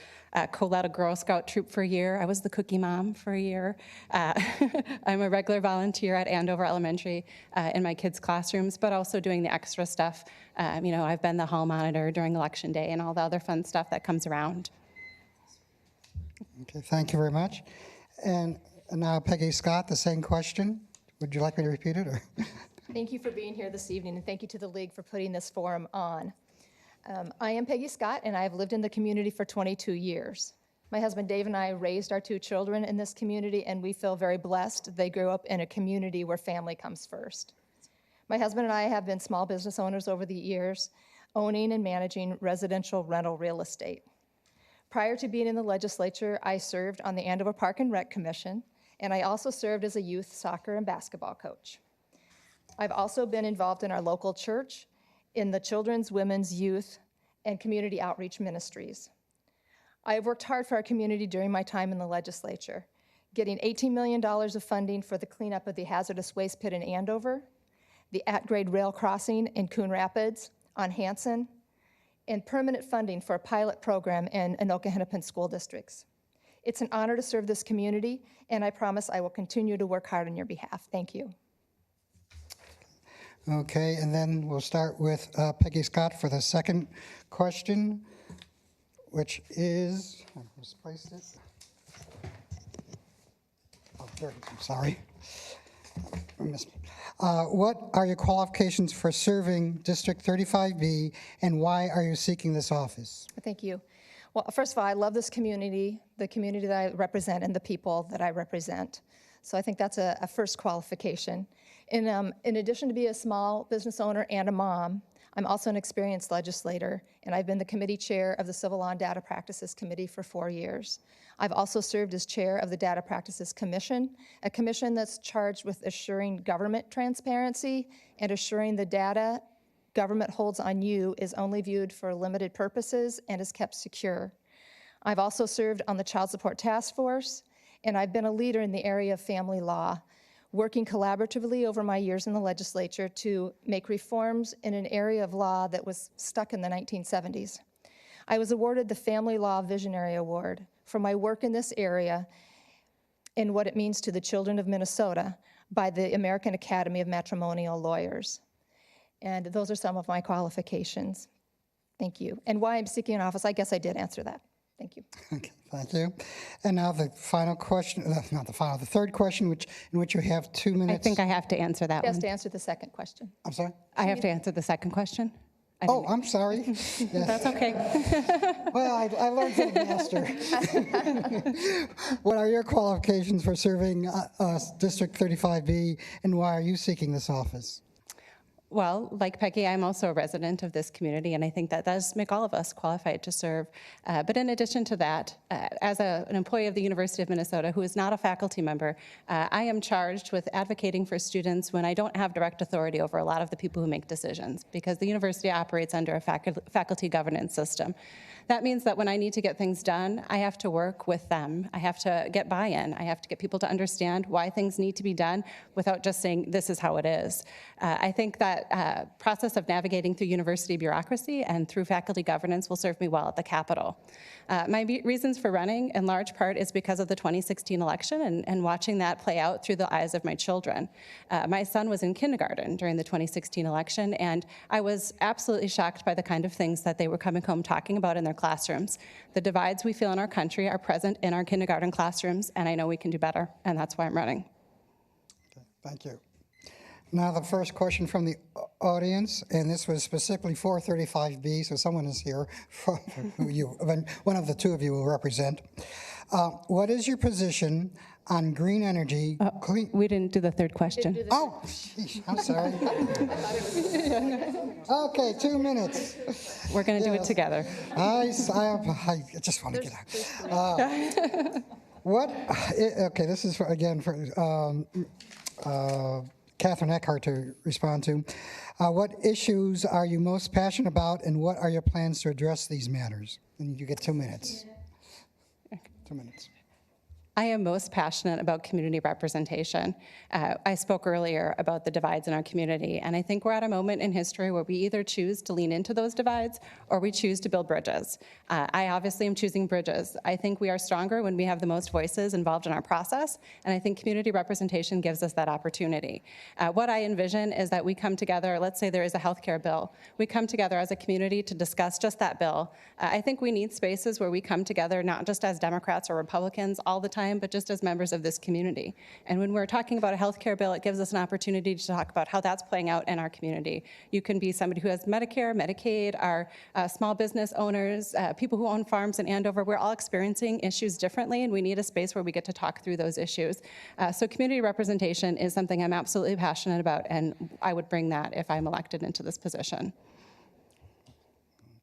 co-led a Girl Scout troop for a year. I was the cookie mom for a year. I'm a regular volunteer at Andover Elementary in my kids' classrooms, but also doing the extra stuff. I've been the hall monitor during Election Day and all the other fun stuff that comes around. Okay, thank you very much. And now Peggy Scott, the same question. Would you like me to repeat it? Or? Thank you for being here this evening, and thank you to the League for putting this forum on. I am Peggy Scott, and I have lived in the community for 22 years. My husband Dave and I raised our 2 children in this community, and we feel very blessed. They grew up in a community where family comes first. My husband and I have been small business owners over the years, owning and managing residential rental real estate. Prior to being in the legislature, I served on the Andover Park and Rec Commission, and I also served as a youth soccer and basketball coach. I've also been involved in our local church, in the children's, women's, youth, and community outreach ministries. I have worked hard for our community during my time in the legislature, getting $18 million of funding for the cleanup of the hazardous waste pit in Andover, the at-grade rail crossing in Coon Rapids on Hanson, and permanent funding for a pilot program in Anoka Hennepin school districts. It's an honor to serve this community, and I promise I will continue to work hard on your behalf. Thank you. Okay, and then we'll start with Peggy Scott for the second question, which is, I misplaced it. Oh, there it is, I'm sorry. What are your qualifications for serving District 35B, and why are you seeking this office? Thank you. Well, first of all, I love this community, the community that I represent, and the people that I represent. So I think that's a first qualification. In addition to being a small business owner and a mom, I'm also an experienced legislator, and I've been the committee chair of the Civil Law and Data Practices Committee for 4 years. I've also served as chair of the Data Practices Commission, a commission that's charged with assuring government transparency and assuring the data government holds on you is only viewed for limited purposes and is kept secure. I've also served on the Child Support Task Force, and I've been a leader in the area of family law, working collaboratively over my years in the legislature to make reforms in an area of law that was stuck in the 1970s. I was awarded the Family Law Visionary Award for my work in this area and what it means to the children of Minnesota by the American Academy of Matrimonial Lawyers. And those are some of my qualifications. Thank you. And why I'm seeking an office, I guess I did answer that. Thank you. Okay, thank you. And now the final question, not the final, the third question, in which you have 2 minutes. I think I have to answer that He has one. to answer the second question. I'm sorry? I have to answer the second question? Oh, I'm sorry. Yes. That's okay. Well, I learned from the master. What are your qualifications for serving District 35B, and why are you seeking this office? Well, like Peggy, I'm also a resident of this community, and I think that does make all of us qualified to serve. But in addition to that, as an employee of the University of Minnesota who is not a faculty member, I am charged with advocating for students when I don't have direct authority over a lot of the people who make decisions, because the university operates under a faculty governance system. That means that when I need to get things done, I have to work with them. I have to get buy-in. I have to get people to understand why things need to be done without just saying, this is how it is. I think that that process of navigating through university bureaucracy and through faculty governance will serve me well at the Capitol. My reasons for running, in large part, is because of the 2016 election and watching that play out through the eyes of my children. My son was in kindergarten during the 2016 election, and I was absolutely shocked by the kind of things that they were coming home talking about in their classrooms. The divides we feel in our country are present in our kindergarten classrooms, and I know we can do better, and that's why I'm running. Okay, thank you. Now the first question from the audience, and this was specifically for 35B, so someone is here from who one of the two of you will represent. What is your position on green energy? We didn't do the third question. Oh, sheesh, I'm sorry. Okay, 2 minutes. We're going to do it together. I just want to get out. Okay, this is again for Kathryn Eckhardt to respond to. What issues are you most passionate about, and what are your plans to address these matters? And you get 2 minutes. 2 minutes. I am most passionate about community representation. I spoke earlier about the divides in our community, and I think we're at a moment in history where we either choose to lean into those divides or we choose to build bridges. I obviously am choosing bridges. I think we are stronger when we have the most voices involved in our process, and I think community representation gives us that opportunity. What I envision is that we come together, let's say there is a healthcare bill, we come together as a community to discuss just that bill. I think we need spaces where we come together not just as Democrats or Republicans all the time, but just as members of this community. And when we're talking about a healthcare bill, it gives us an opportunity to talk about how that's playing out in our community. You can be somebody who has Medicare, Medicaid, our small business owners, people who own farms in Andover. We're all experiencing issues differently, and we need a space where we get to talk through those issues. So community representation is something I'm absolutely passionate about, and I would bring that if I'm elected into this position.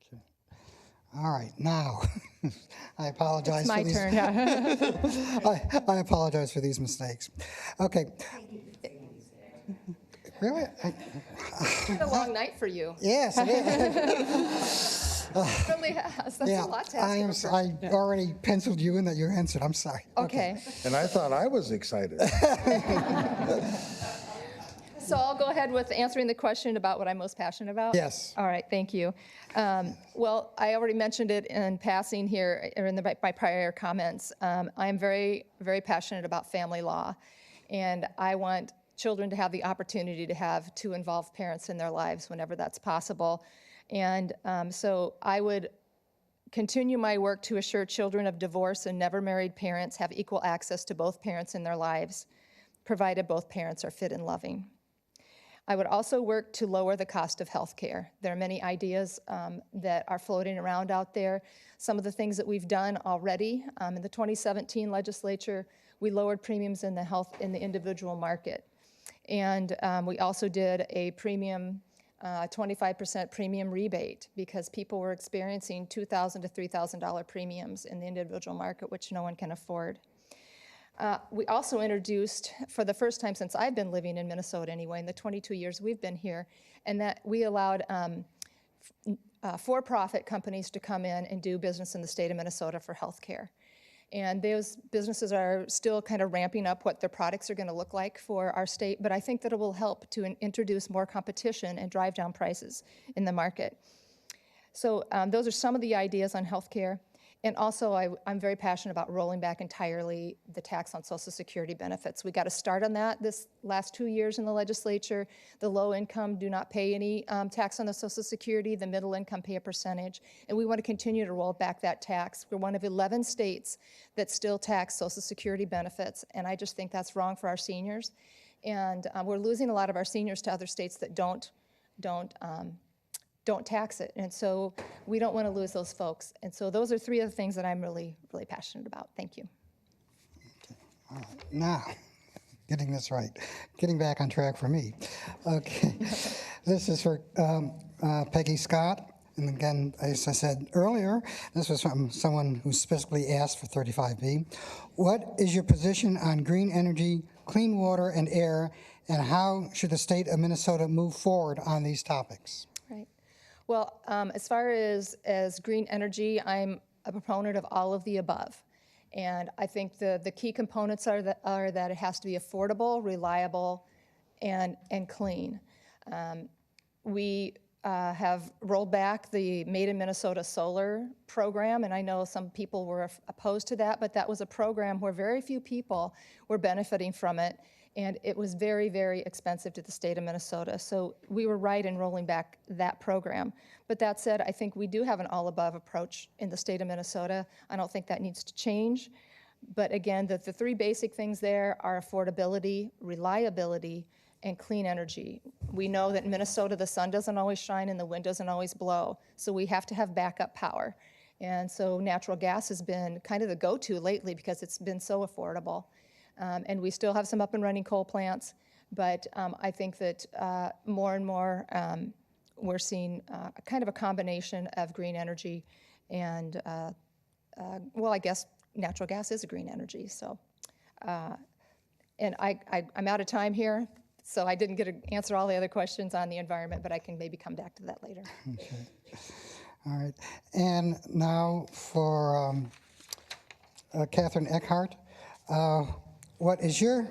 Okay. All right, now, I apologize It's my for these. turn. I apologize for these mistakes. Okay. Really? It's been a long night for you. Yes, it is. It really has. That's a lot to ask. I already penciled you in that you answered. I'm sorry. Okay. And I thought I was excited. So I'll go ahead with answering the question about what I'm most passionate about. Yes. All right, thank you. Well, I already mentioned it in passing here, or in my prior comments. I am very, very passionate about family law, and I want children to have the opportunity to have two involved parents in their lives whenever that's possible. And so I would continue my work to assure children of divorced and never married parents have equal access to both parents in their lives, provided both parents are fit and loving. I would also work to lower the cost of health care. There are many ideas that are floating around out there. Some of the things that we've done already, in the 2017 legislature, we lowered premiums in the individual market. And we also did a premium, 25% premium rebate, because people were experiencing $2,000 to $3,000 premiums in the individual market, which no one can afford. We also introduced, for the first time since I've been living in Minnesota anyway, in the 22 years we've been here, and that we allowed for-profit companies to come in and do business in the state of Minnesota for healthcare. And those businesses are still kind of ramping up what their products are going to look like for our state, but I think that it will help to introduce more competition and drive down prices in the market. So those are some of the ideas on healthcare. And also, I'm very passionate about rolling back entirely the tax on Social Security benefits. We got to start on that this last 2 years in the legislature. The low income do not pay any tax on the Social Security. The middle income pay a percentage. And we want to continue to roll back that tax. We're one of 11 states that still tax Social Security benefits, and I just think that's wrong for our seniors. And we're losing a lot of our seniors to other states that don't tax it. And so we don't want to lose those folks. And so those are three of the things that I'm really, really passionate about. Thank you. Okay. All right. Now, getting this right, getting back on track for me. Okay. This is for Peggy Scott. And again, as I said earlier, this was from someone who specifically asked for 35B. What is your position on green energy, clean water and air, and how should the state of Minnesota move forward on these topics? Right. Well, as far as green energy, I'm a proponent of all of the above. And I think the key components are that it has to be affordable, reliable, and clean. We have rolled back the Made in Minnesota Solar program, and I know some people were opposed to that, but that was a program where very few people were benefiting from it, and it was very, very expensive to the state of Minnesota. So we were right in rolling back that program. But that said, I think we do have an all-above approach in the state of Minnesota. I don't think that needs to change. But again, the three basic things there are affordability, reliability, and clean energy. We know that in Minnesota, the sun doesn't always shine and the wind doesn't always blow, so we have to have backup power. And so natural gas has been kind of the go-to lately because it's been so affordable. And we still have some up and running coal plants, but I think that more and more we're seeing kind of a combination of green energy and, well, I guess natural gas is a green energy. So, and I'm out of time here, so I didn't get to answer all the other questions on the environment, but I can maybe come back to that later. Okay. All right. And now for Kathryn Eckhardt. What is your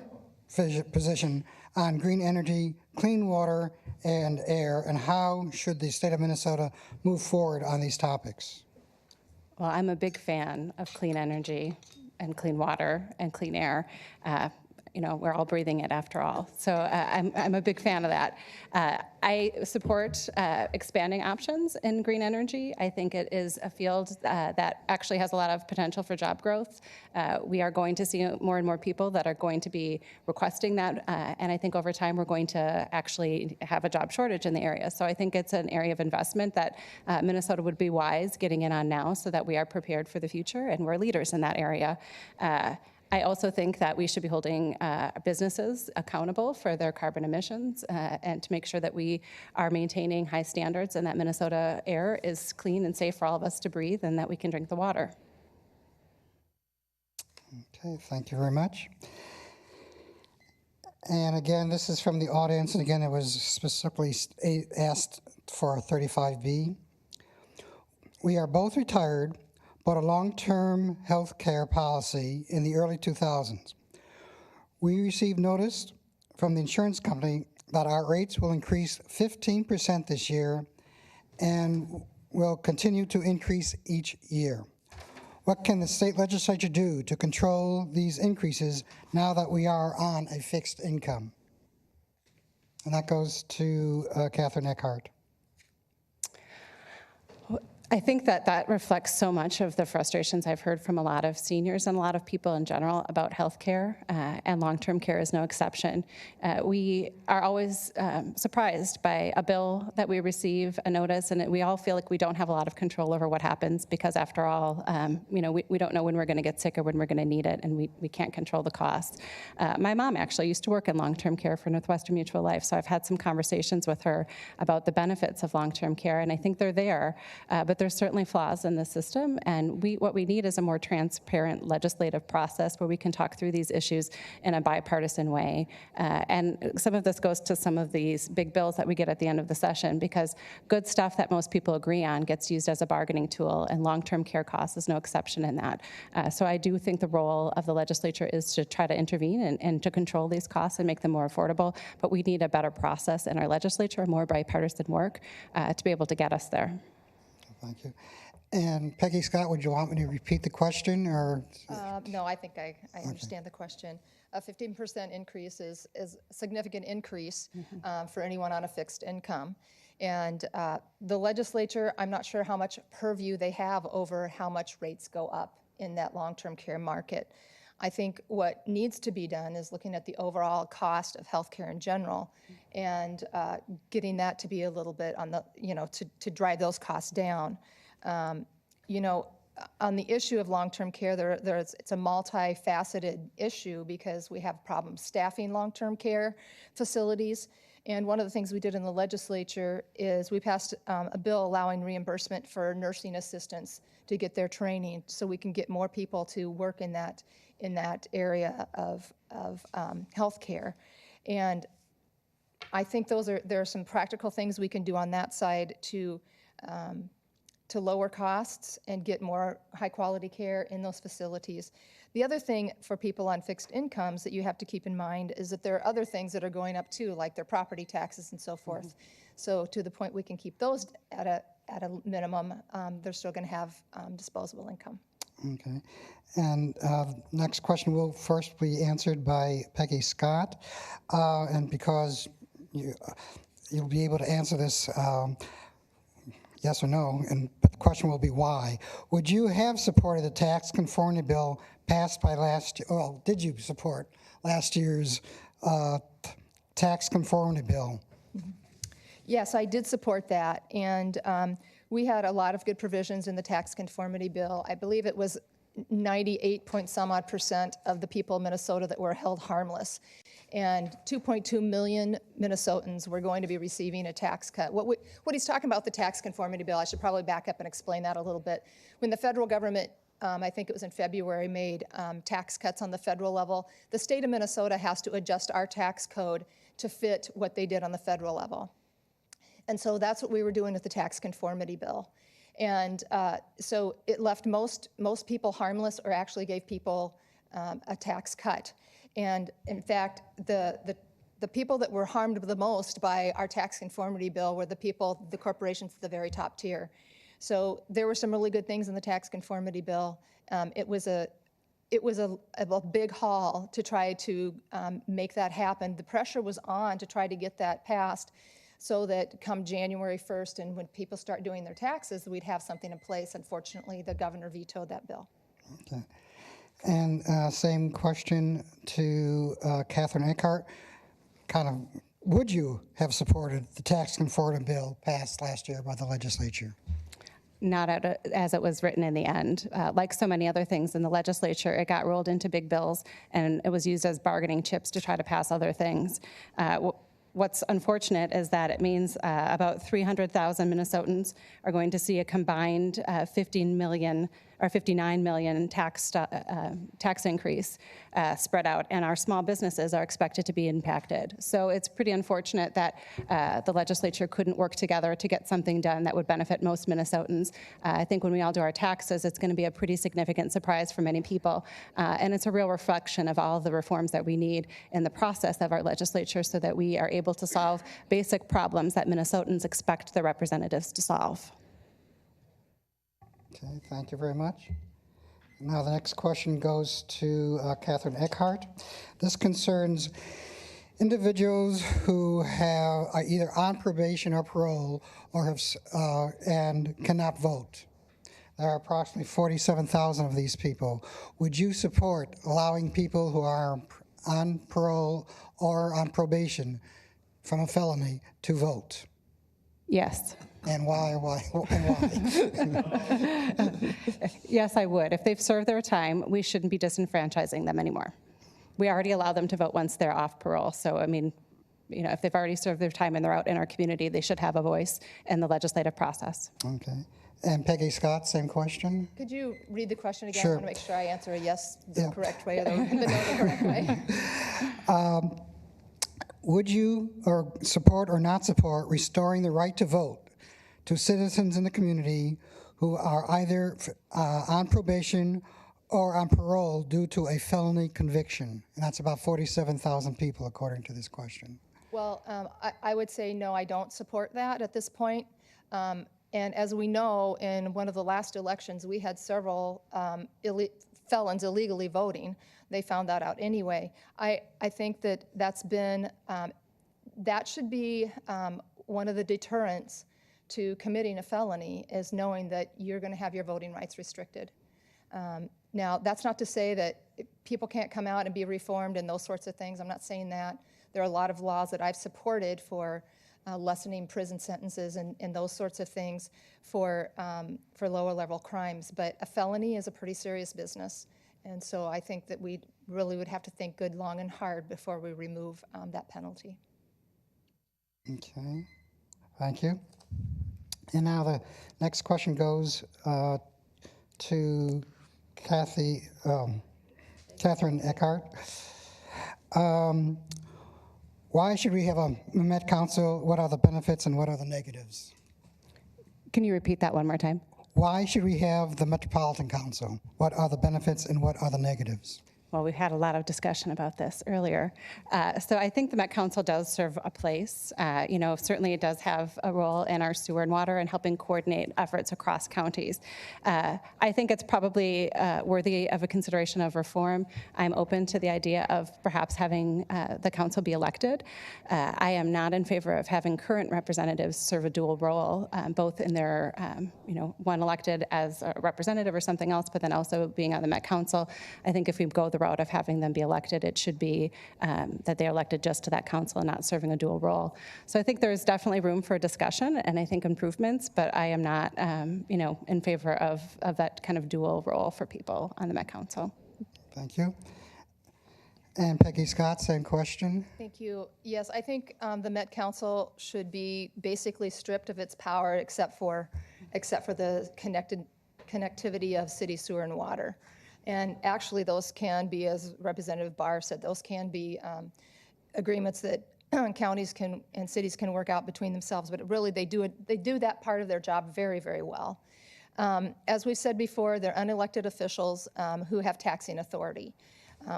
position on green energy, clean water, and air, and how should the state of Minnesota move forward on these topics? Well, I'm a big fan of clean energy and clean water and clean air. You know, we're all breathing it after all. So I'm a big fan of that. I support expanding options in green energy. I think it is a field that actually has a lot of potential for job growth. We are going to see more and more people that are going to be requesting that. And I think over time we're going to actually have a job shortage in the area. So I think it's an area of investment that Minnesota would be wise getting in on now so that we are prepared for the future and we're leaders in that area. I also think that we should be holding businesses accountable for their carbon emissions and to make sure that we are maintaining high standards and that Minnesota air is clean and safe for all of us to breathe and that we can drink the water. Okay, thank you very much. And again, this is from the audience, and again, it was specifically asked for a 35B. We are both retired, but a long-term health care policy in the early 2000s. We received notice from the insurance company that our rates will increase 15% this year and will continue to increase each year. What can the state legislature do to control these increases now that we are on a fixed income? And that goes to Kathryn Eckhardt. I think that that reflects so much of the frustrations I've heard from a lot of seniors and a lot of people in general about healthcare, and long-term care is no exception. We are always surprised by a bill that we receive, a notice, and we all feel like we don't have a lot of control over what happens because after all, you know, we don't know when we're going to get sick or when we're going to need it, and we can't control the costs. My mom actually used to work in long-term care for Northwestern Mutual Life, so I've had some conversations with her about the benefits of long-term care, and I think they're there, but there's certainly flaws in the system, and what we need is a more transparent legislative process where we can talk through these issues in a bipartisan way. And some of this goes to some of these big bills that we get at the end of the session, because good stuff that most people agree on gets used as a bargaining tool, and long-term care costs is no exception in that. So I do think the role of the legislature is to try to intervene and to control these costs and make them more affordable, but we need a better process in our legislature, more bipartisan work to be able to get us there. Thank you. And Peggy Scott, would you want me to repeat the question, or? No, I think I understand the question. A 15% increase is a significant increase for anyone on a fixed income. And the legislature, I'm not sure how much purview they have over how much rates go up in that long-term care market. I think what needs to be done is looking at the overall cost of healthcare in general and getting that to be a little bit on the, you know, to drive those costs down. You know, on the issue of long-term care, it's a multifaceted issue because we have problems staffing long-term care facilities. And one of the things we did in the legislature is we passed a bill allowing reimbursement for nursing assistants to get their training so we can get more people to work in that area of healthcare. And I think there are some practical things we can do on that side to to lower costs and get more high-quality care in those facilities. The other thing for people on fixed incomes that you have to keep in mind is that there are other things that are going up too, like their property taxes and so forth. So to the point we can keep those at a minimum, they're still going to have disposable income. Okay. And next question will first be answered by Peggy Scott. And because you'll be able to answer this yes or no, but the question will be why. Would you have supported the tax conformity bill passed by last year? Well, did you support last year's tax conformity bill? Yes, I did support that, and we had a lot of good provisions in the tax conformity bill. I believe it was 98 point some odd % of the people in Minnesota that were held harmless, and 2.2 million Minnesotans were going to be receiving a tax cut. What he's talking about, the tax conformity bill, I should probably back up and explain that a little bit. When the federal government, I think it was in February, made tax cuts on the federal level, the state of Minnesota has to adjust our tax code to fit what they did on the federal level. And so that's what we were doing with the tax conformity bill. And so it left most people harmless, or actually gave people a tax cut. And in fact, the people that were harmed the most by our tax conformity bill were the corporations at the very top tier. So there were some really good things in the tax conformity bill. It was a big haul to try to make that happen. The pressure was on to try to get that passed, so that come January 1st, and when people start doing their taxes, we'd have something in place. Unfortunately, the governor vetoed that bill. Okay. And same question to Kathryn Eckhardt. Would you have supported the tax conformity bill passed last year by the legislature? Not as it was written in the end. Like so many other things in the legislature, it got rolled into big bills, and it was used as bargaining chips to try to pass other things. What's unfortunate is that it means about 300,000 Minnesotans are going to see a combined 15 million or 59 million tax increase spread out, and our small businesses are expected to be impacted. So it's pretty unfortunate that the legislature couldn't work together to get something done that would benefit most Minnesotans. I think when we all do our taxes, it's going to be a pretty significant surprise for many people, and it's a real reflection of all of the reforms that we need in the process of our legislature, so that we are able to solve basic problems that Minnesotans expect their representatives to solve. Okay, thank you very much. Now the next question goes to Kathryn Eckhardt. This concerns individuals who are either on probation or parole, or have and cannot vote. There are approximately 47,000 of these people. Would you support allowing people who are on parole or on probation from a felony to vote? Yes. And why? Yes, I would. If they've served their time, we shouldn't be disenfranchising them anymore. We already allow them to vote once they're off parole. So, I mean, if they've already served their time and they're out in our community, they should have a voice in the legislative process. Okay. And Peggy Scott, same question. Could you read the question again? Sure. I want to make sure I answer a yes the correct way, or the no the correct way. Would you support or not support restoring the right to vote to citizens in the community who are either on probation or on parole due to a felony conviction? And that's about 47,000 people, according to this question. Well, I would say no, I don't support that at this point. And as we know, in one of the last elections, we had several felons illegally voting. They found that out anyway. I think that should be one of the deterrents to committing a felony, is knowing that you're going to have your voting rights restricted. Now, that's not to say that people can't come out and be reformed and those sorts of things. I'm not saying that. There are a lot of laws that I've supported for lessening prison sentences and those sorts of things for lower level crimes. But a felony is a pretty serious business. And so I think that we really would have to think good, long, and hard before we remove that penalty. Okay, thank you. And now the next question goes to Kathryn Eckhardt. Why should we have a Met Council? What are the benefits and what are the negatives? Can you repeat that one more time? why should we have the Metropolitan Council? What are the benefits and what are the negatives? Well, we've had a lot of discussion about this earlier. So I think the Met Council does serve a place. Certainly it does have a role in our sewer and water and helping coordinate efforts across counties. I think it's probably worthy of a consideration of reform. I'm open to the idea of perhaps having the council be elected. I am not in favor of having current representatives serve a dual role, both in their, one elected as a representative or something else, but then also being on the Met Council. I think if we go the route of having them be elected, it should be that they're elected just to that council and not serving a dual role. So I think there's definitely room for discussion and I think improvements, but I am not, in favor of that kind of dual role for people on the Met Council. Thank you. And Peggy Scott, same question. Thank you. Yes, I think the Met Council should be basically stripped of its power except for the connectivity of city sewer and water. And actually, those can be, as Representative Bahr said, those can be agreements that counties and cities can work out between themselves. But really, they do that part of their job very, very well. As we've said before, they're unelected officials who have taxing authority,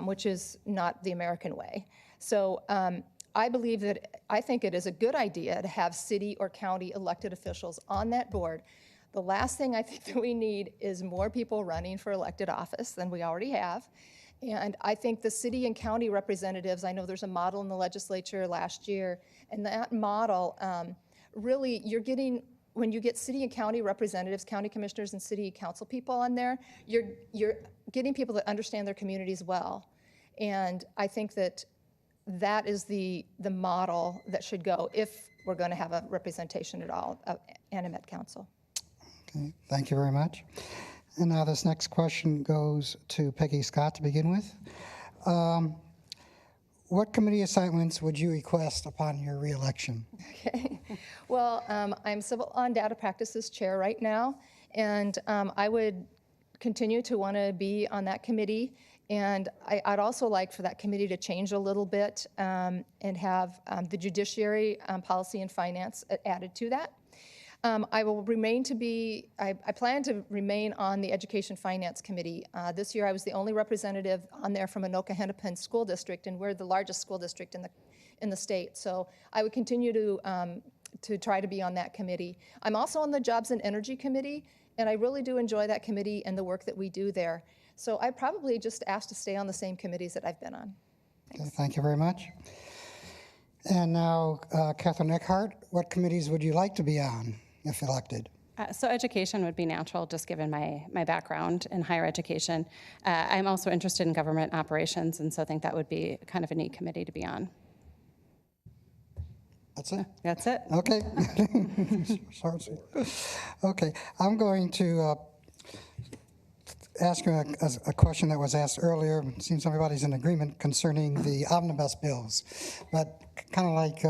which is not the American way. So I think it is a good idea to have city or county elected officials on that board. The last thing I think that we need is more people running for elected office than we already have. And I think the city and county representatives, I know there's a model in the legislature last year, and that model, really, when you get city and county representatives, county commissioners and city council people on there, you're getting people that understand their communities well. And I think that is the model that should go if we're going to have a representation at all and a Met Council. Okay, thank you very much. And now this next question goes to Peggy Scott to begin with. What committee assignments would you request upon your reelection? Okay. Well, I'm Civil on Data Practices Chair right now, and I would continue to want to be on that committee. And I'd also like for that committee to change a little bit and have the Judiciary, Policy, and Finance added to that. I plan to remain on the Education Finance Committee. This year I was the only representative on there from Anoka Hennepin School District, and we're the largest school district in the state. So I would continue to try to be on that committee. I'm also on the Jobs and Energy Committee, and I really do enjoy that committee and the work that we do there. So I probably just asked to stay on the same committees that I've been on. Okay, thank you very much. And now, Kathryn Eckhardt, what committees would you like to be on if elected? So education would be natural, just given my background in higher education. I'm also interested in government operations, and so I think that would be kind of a neat committee to be on. That's it? That's it. Okay. Sorry. Okay, I'm going to ask a question that was asked earlier. It seems everybody's in agreement concerning the omnibus bills, but kind of like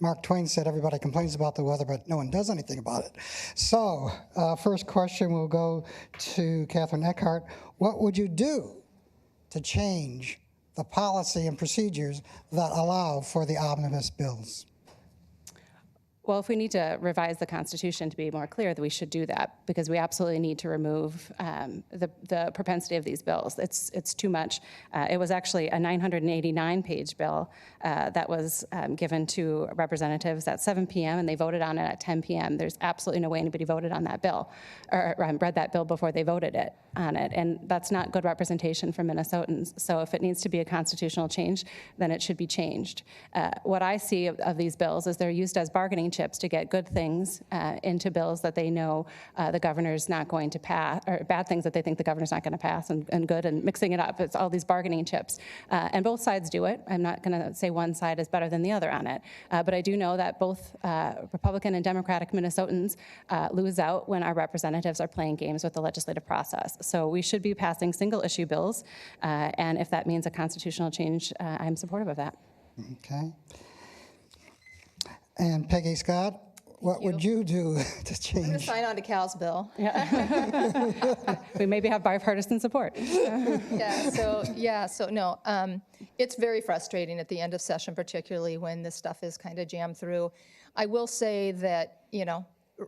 Mark Twain said, everybody complains about the weather, but no one does anything about it. So, first question will go to Kathryn Eckhardt. What would you do to change the policy and procedures that allow for the omnibus bills? Well, if we need to revise the Constitution to be more clear, that we should do that, because we absolutely need to remove the propensity of these bills. It's too much. It was actually a 989-page bill that was given to representatives at 7 p.m., and they voted on it at 10 p.m. There's absolutely no way anybody voted on that bill, or read that bill before they voted on it, and that's not good representation for Minnesotans. So if it needs to be a constitutional change, then it should be changed. What I see of these bills is they're used as bargaining chips to get good things into bills that they know the governor's not going to pass, or bad things that they think the governor's not going to pass, and good, and mixing it up. It's all these bargaining chips. And both sides do it. I'm not going to say one side is better than the other on it. But I do know that both Republican and Democratic Minnesotans lose out when our representatives are playing games with the legislative process. So we should be passing single-issue bills, and if that means a constitutional change, I'm supportive of that. Okay. And Peggy Scott, what would you do to change? I'm going to sign on to Cal's bill. We maybe have bipartisan support. It's very frustrating at the end of session, particularly when this stuff is kind of jammed through. I will say that,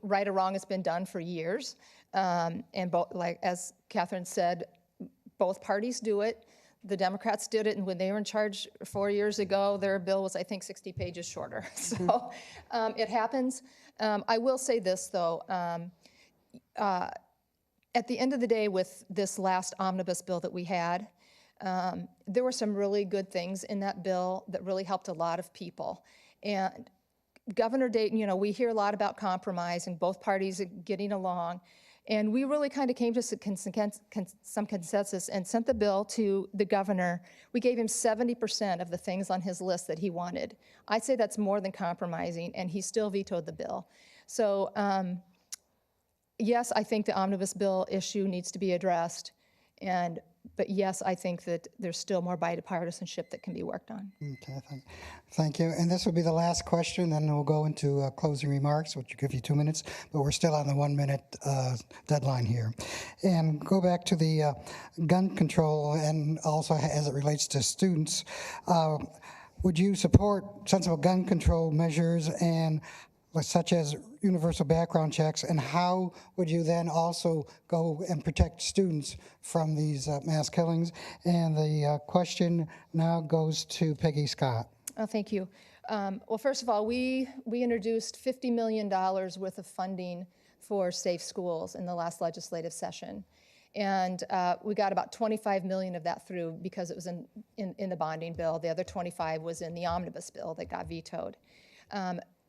right or wrong has been done for years. And like as Kathryn said, both parties do it. The Democrats did it, and when they were in charge 4 years ago, their bill was, I think, 60 pages shorter. So it happens. I will say this, though. At the end of the day, with this last omnibus bill that we had, there were some really good things in that bill that really helped a lot of people. And Governor Dayton, you know, we hear a lot about compromise and both parties getting along. And we really kind of came to some consensus and sent the bill to the governor. We gave him 70% of the things on his list that he wanted. I'd say that's more than compromising, and he still vetoed the bill. So yes, I think the omnibus bill issue needs to be addressed. But yes, I think that there's still more bipartisanship that can be worked on. Okay, thank you. And this will be the last question, then we'll go into closing remarks, which will give you 2 minutes, but we're still on the 1 minute deadline here. And go back to the gun control, and also as it relates to students. Would you support sensible gun control measures and such as universal background checks, and how would you then also go and protect students from these mass killings? And the question now goes to Peggy Scott. Oh, thank you. Well, first of all, we introduced $50 million worth of funding for safe schools in the last legislative session. And we got about 25 million of that through because it was in the bonding bill. The other 25 was in the omnibus bill that got vetoed.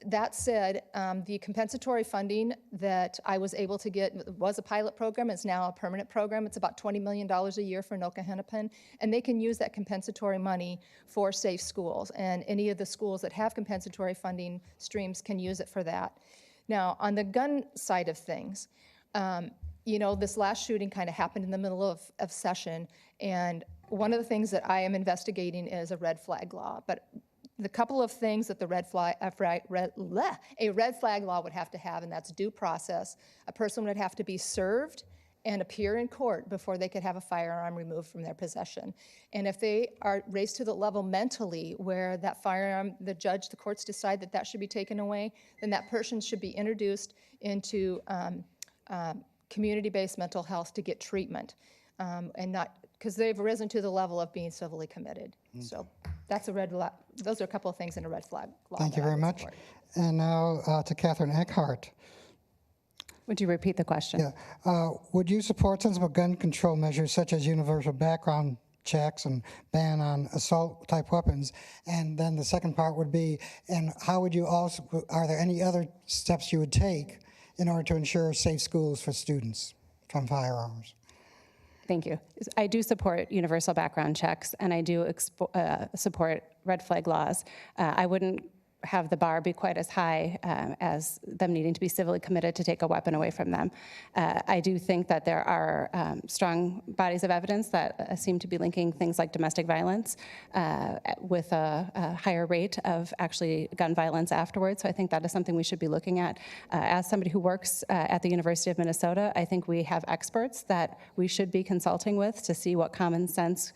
That said, the compensatory funding that I was able to get was a pilot program. It's now a permanent program. It's about $20 million a year for Anoka Hennepin, and they can use that compensatory money for safe schools. And any of the schools that have compensatory funding streams can use it for that. Now, on the gun side of things, you know, this last shooting kind of happened in the middle of session, and one of the things that I am investigating is a red flag law. But the couple of things that the a red flag law would have to have, and that's due process. A person would have to be served and appear in court before they could have a firearm removed from their possession. And if they are raised to the level mentally where that firearm, the judge, the courts decide that that should be taken away, then that person should be introduced into community-based mental health to get treatment, and not because they've risen to the level of being civilly committed. So that's a red flag. Those are a couple of things in a red flag law. Thank you very much. Support. And now to Kathryn Eckhardt. Would you repeat the question? Yeah. Would you support sensible gun control measures such as universal background checks and ban on assault-type weapons? And then the second part would be, and how would you also, are there any other steps you would take in order to ensure safe schools for students from firearms? Thank you. I do support universal background checks, and I do support red flag laws. I wouldn't have the bar be quite as high as them needing to be civilly committed to take a weapon away from them. I do think that there are strong bodies of evidence that seem to be linking things like domestic violence with a higher rate of actually gun violence afterwards. So I think that is something we should be looking at. As somebody who works at the University of Minnesota, I think we have experts that we should be consulting with to see what common sense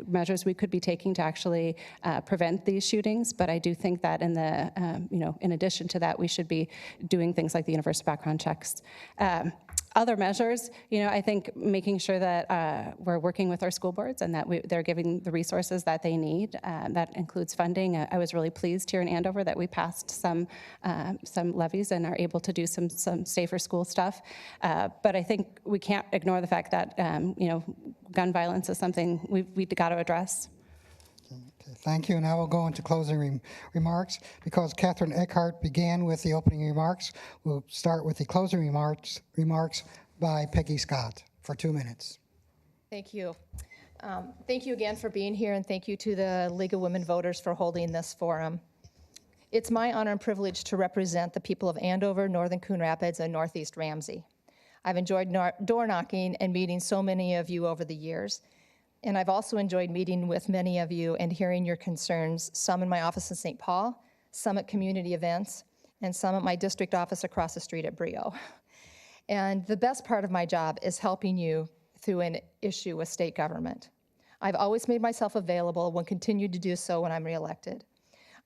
measures we could be taking to actually prevent these shootings. But I do think that in the, in addition to that, we should be doing things like the universal background checks. Other measures, I think making sure that we're working with our school boards and that they're giving the resources that they need. That includes funding. I was really pleased here in Andover that we passed some levies and are able to do some safer school stuff. But I think we can't ignore the fact that gun violence is something we've got to address. Thank you. Now we'll go into closing remarks. Because Kathryn Eckhardt began with the opening remarks, we'll start with the closing remarks by Peggy Scott for 2 minutes. Thank you. Thank you again for being here, and thank you to the League of Women Voters for holding this forum. It's my honor and privilege to represent the people of Andover, Northern Coon Rapids, and Northeast Ramsey. I've enjoyed door knocking and meeting so many of you over the years. And I've also enjoyed meeting with many of you and hearing your concerns, some in my office in St. Paul, some at community events, and some at my district office across the street at Brio. And the best part of my job is helping you through an issue with state government. I've always made myself available and will continue to do so when I'm reelected.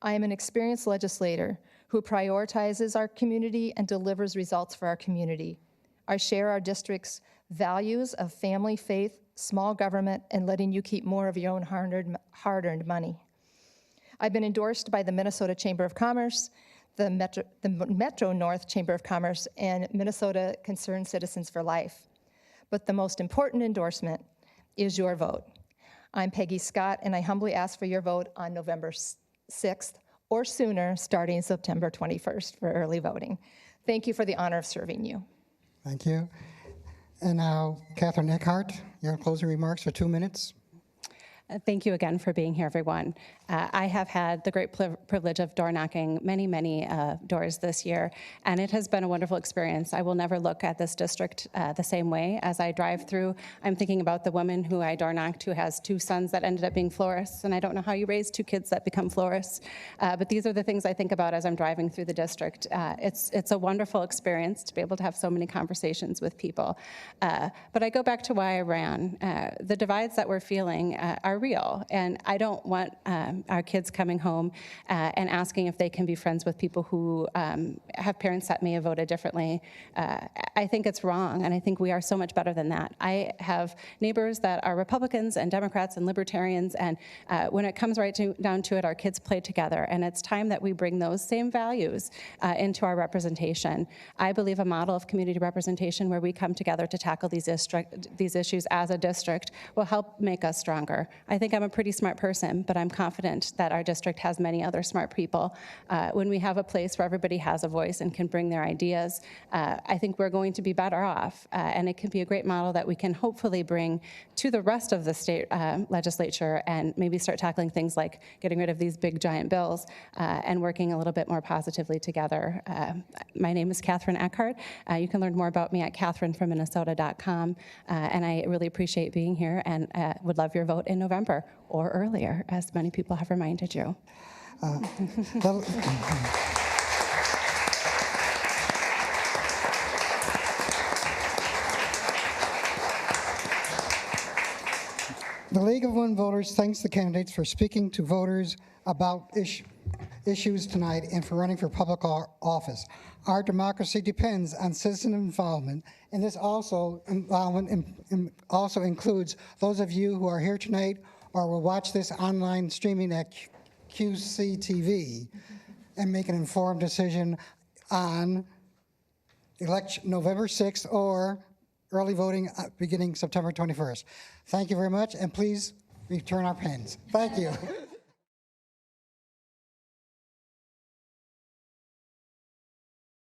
I am an experienced legislator who prioritizes our community and delivers results for our community. I share our district's values of family, faith, small government, and letting you keep more of your own hard-earned money. I've been endorsed by the Minnesota Chamber of Commerce, the Metro North Chamber of Commerce, and Minnesota Concerned Citizens for Life. But the most important endorsement is your vote. I'm Peggy Scott, and I humbly ask for your vote on November 6th or sooner, starting September 21st for early voting. Thank you for the honor of serving you. Thank you. And now, Kathryn Eckhardt, your closing remarks for 2 minutes. Thank you again for being here, everyone. I have had the great privilege of door knocking many doors this year, and it has been a wonderful experience. I will never look at this district the same way. As I drive through, I'm thinking about the woman who I door knocked who has 2 sons that ended up being florists, and I don't know how you raise 2 kids that become florists, but these are the things I think about as I'm driving through the district. It's a wonderful experience to be able to have so many conversations with people. But I go back to why I ran. The divides that we're feeling are real, and I don't want our kids coming home and asking if they can be friends with people who have parents that may have voted differently. I think it's wrong, and I think we are so much better than that. I have neighbors that are Republicans and Democrats and Libertarians, and when it comes down to it, our kids play together, and it's time that we bring those same values into our representation. I believe a model of community representation where we come together to tackle these issues as a district will help make us stronger. I think I'm a pretty smart person, but I'm confident that our district has many other smart people. When we have a place where everybody has a voice and can bring their ideas, I think we're going to be better off, and it can be a great model that we can hopefully bring to the rest of the state legislature and maybe start tackling things like getting rid of these big giant bills and working a little bit more positively together. My name is Kathryn Eckhardt. You can learn more about me at kathrynfromminnesota.com, and I really appreciate being here and would love your vote in November or earlier, as many people have reminded you. The League of Women Voters thanks the candidates for speaking to voters about issues tonight and for running for public office. Our democracy depends on citizen involvement, and this also includes those of you who are here tonight or will watch this online streaming at QCTV and make an informed decision on election November 6th or early voting beginning September 21st. Thank you very much, and please return our pens. Thank you.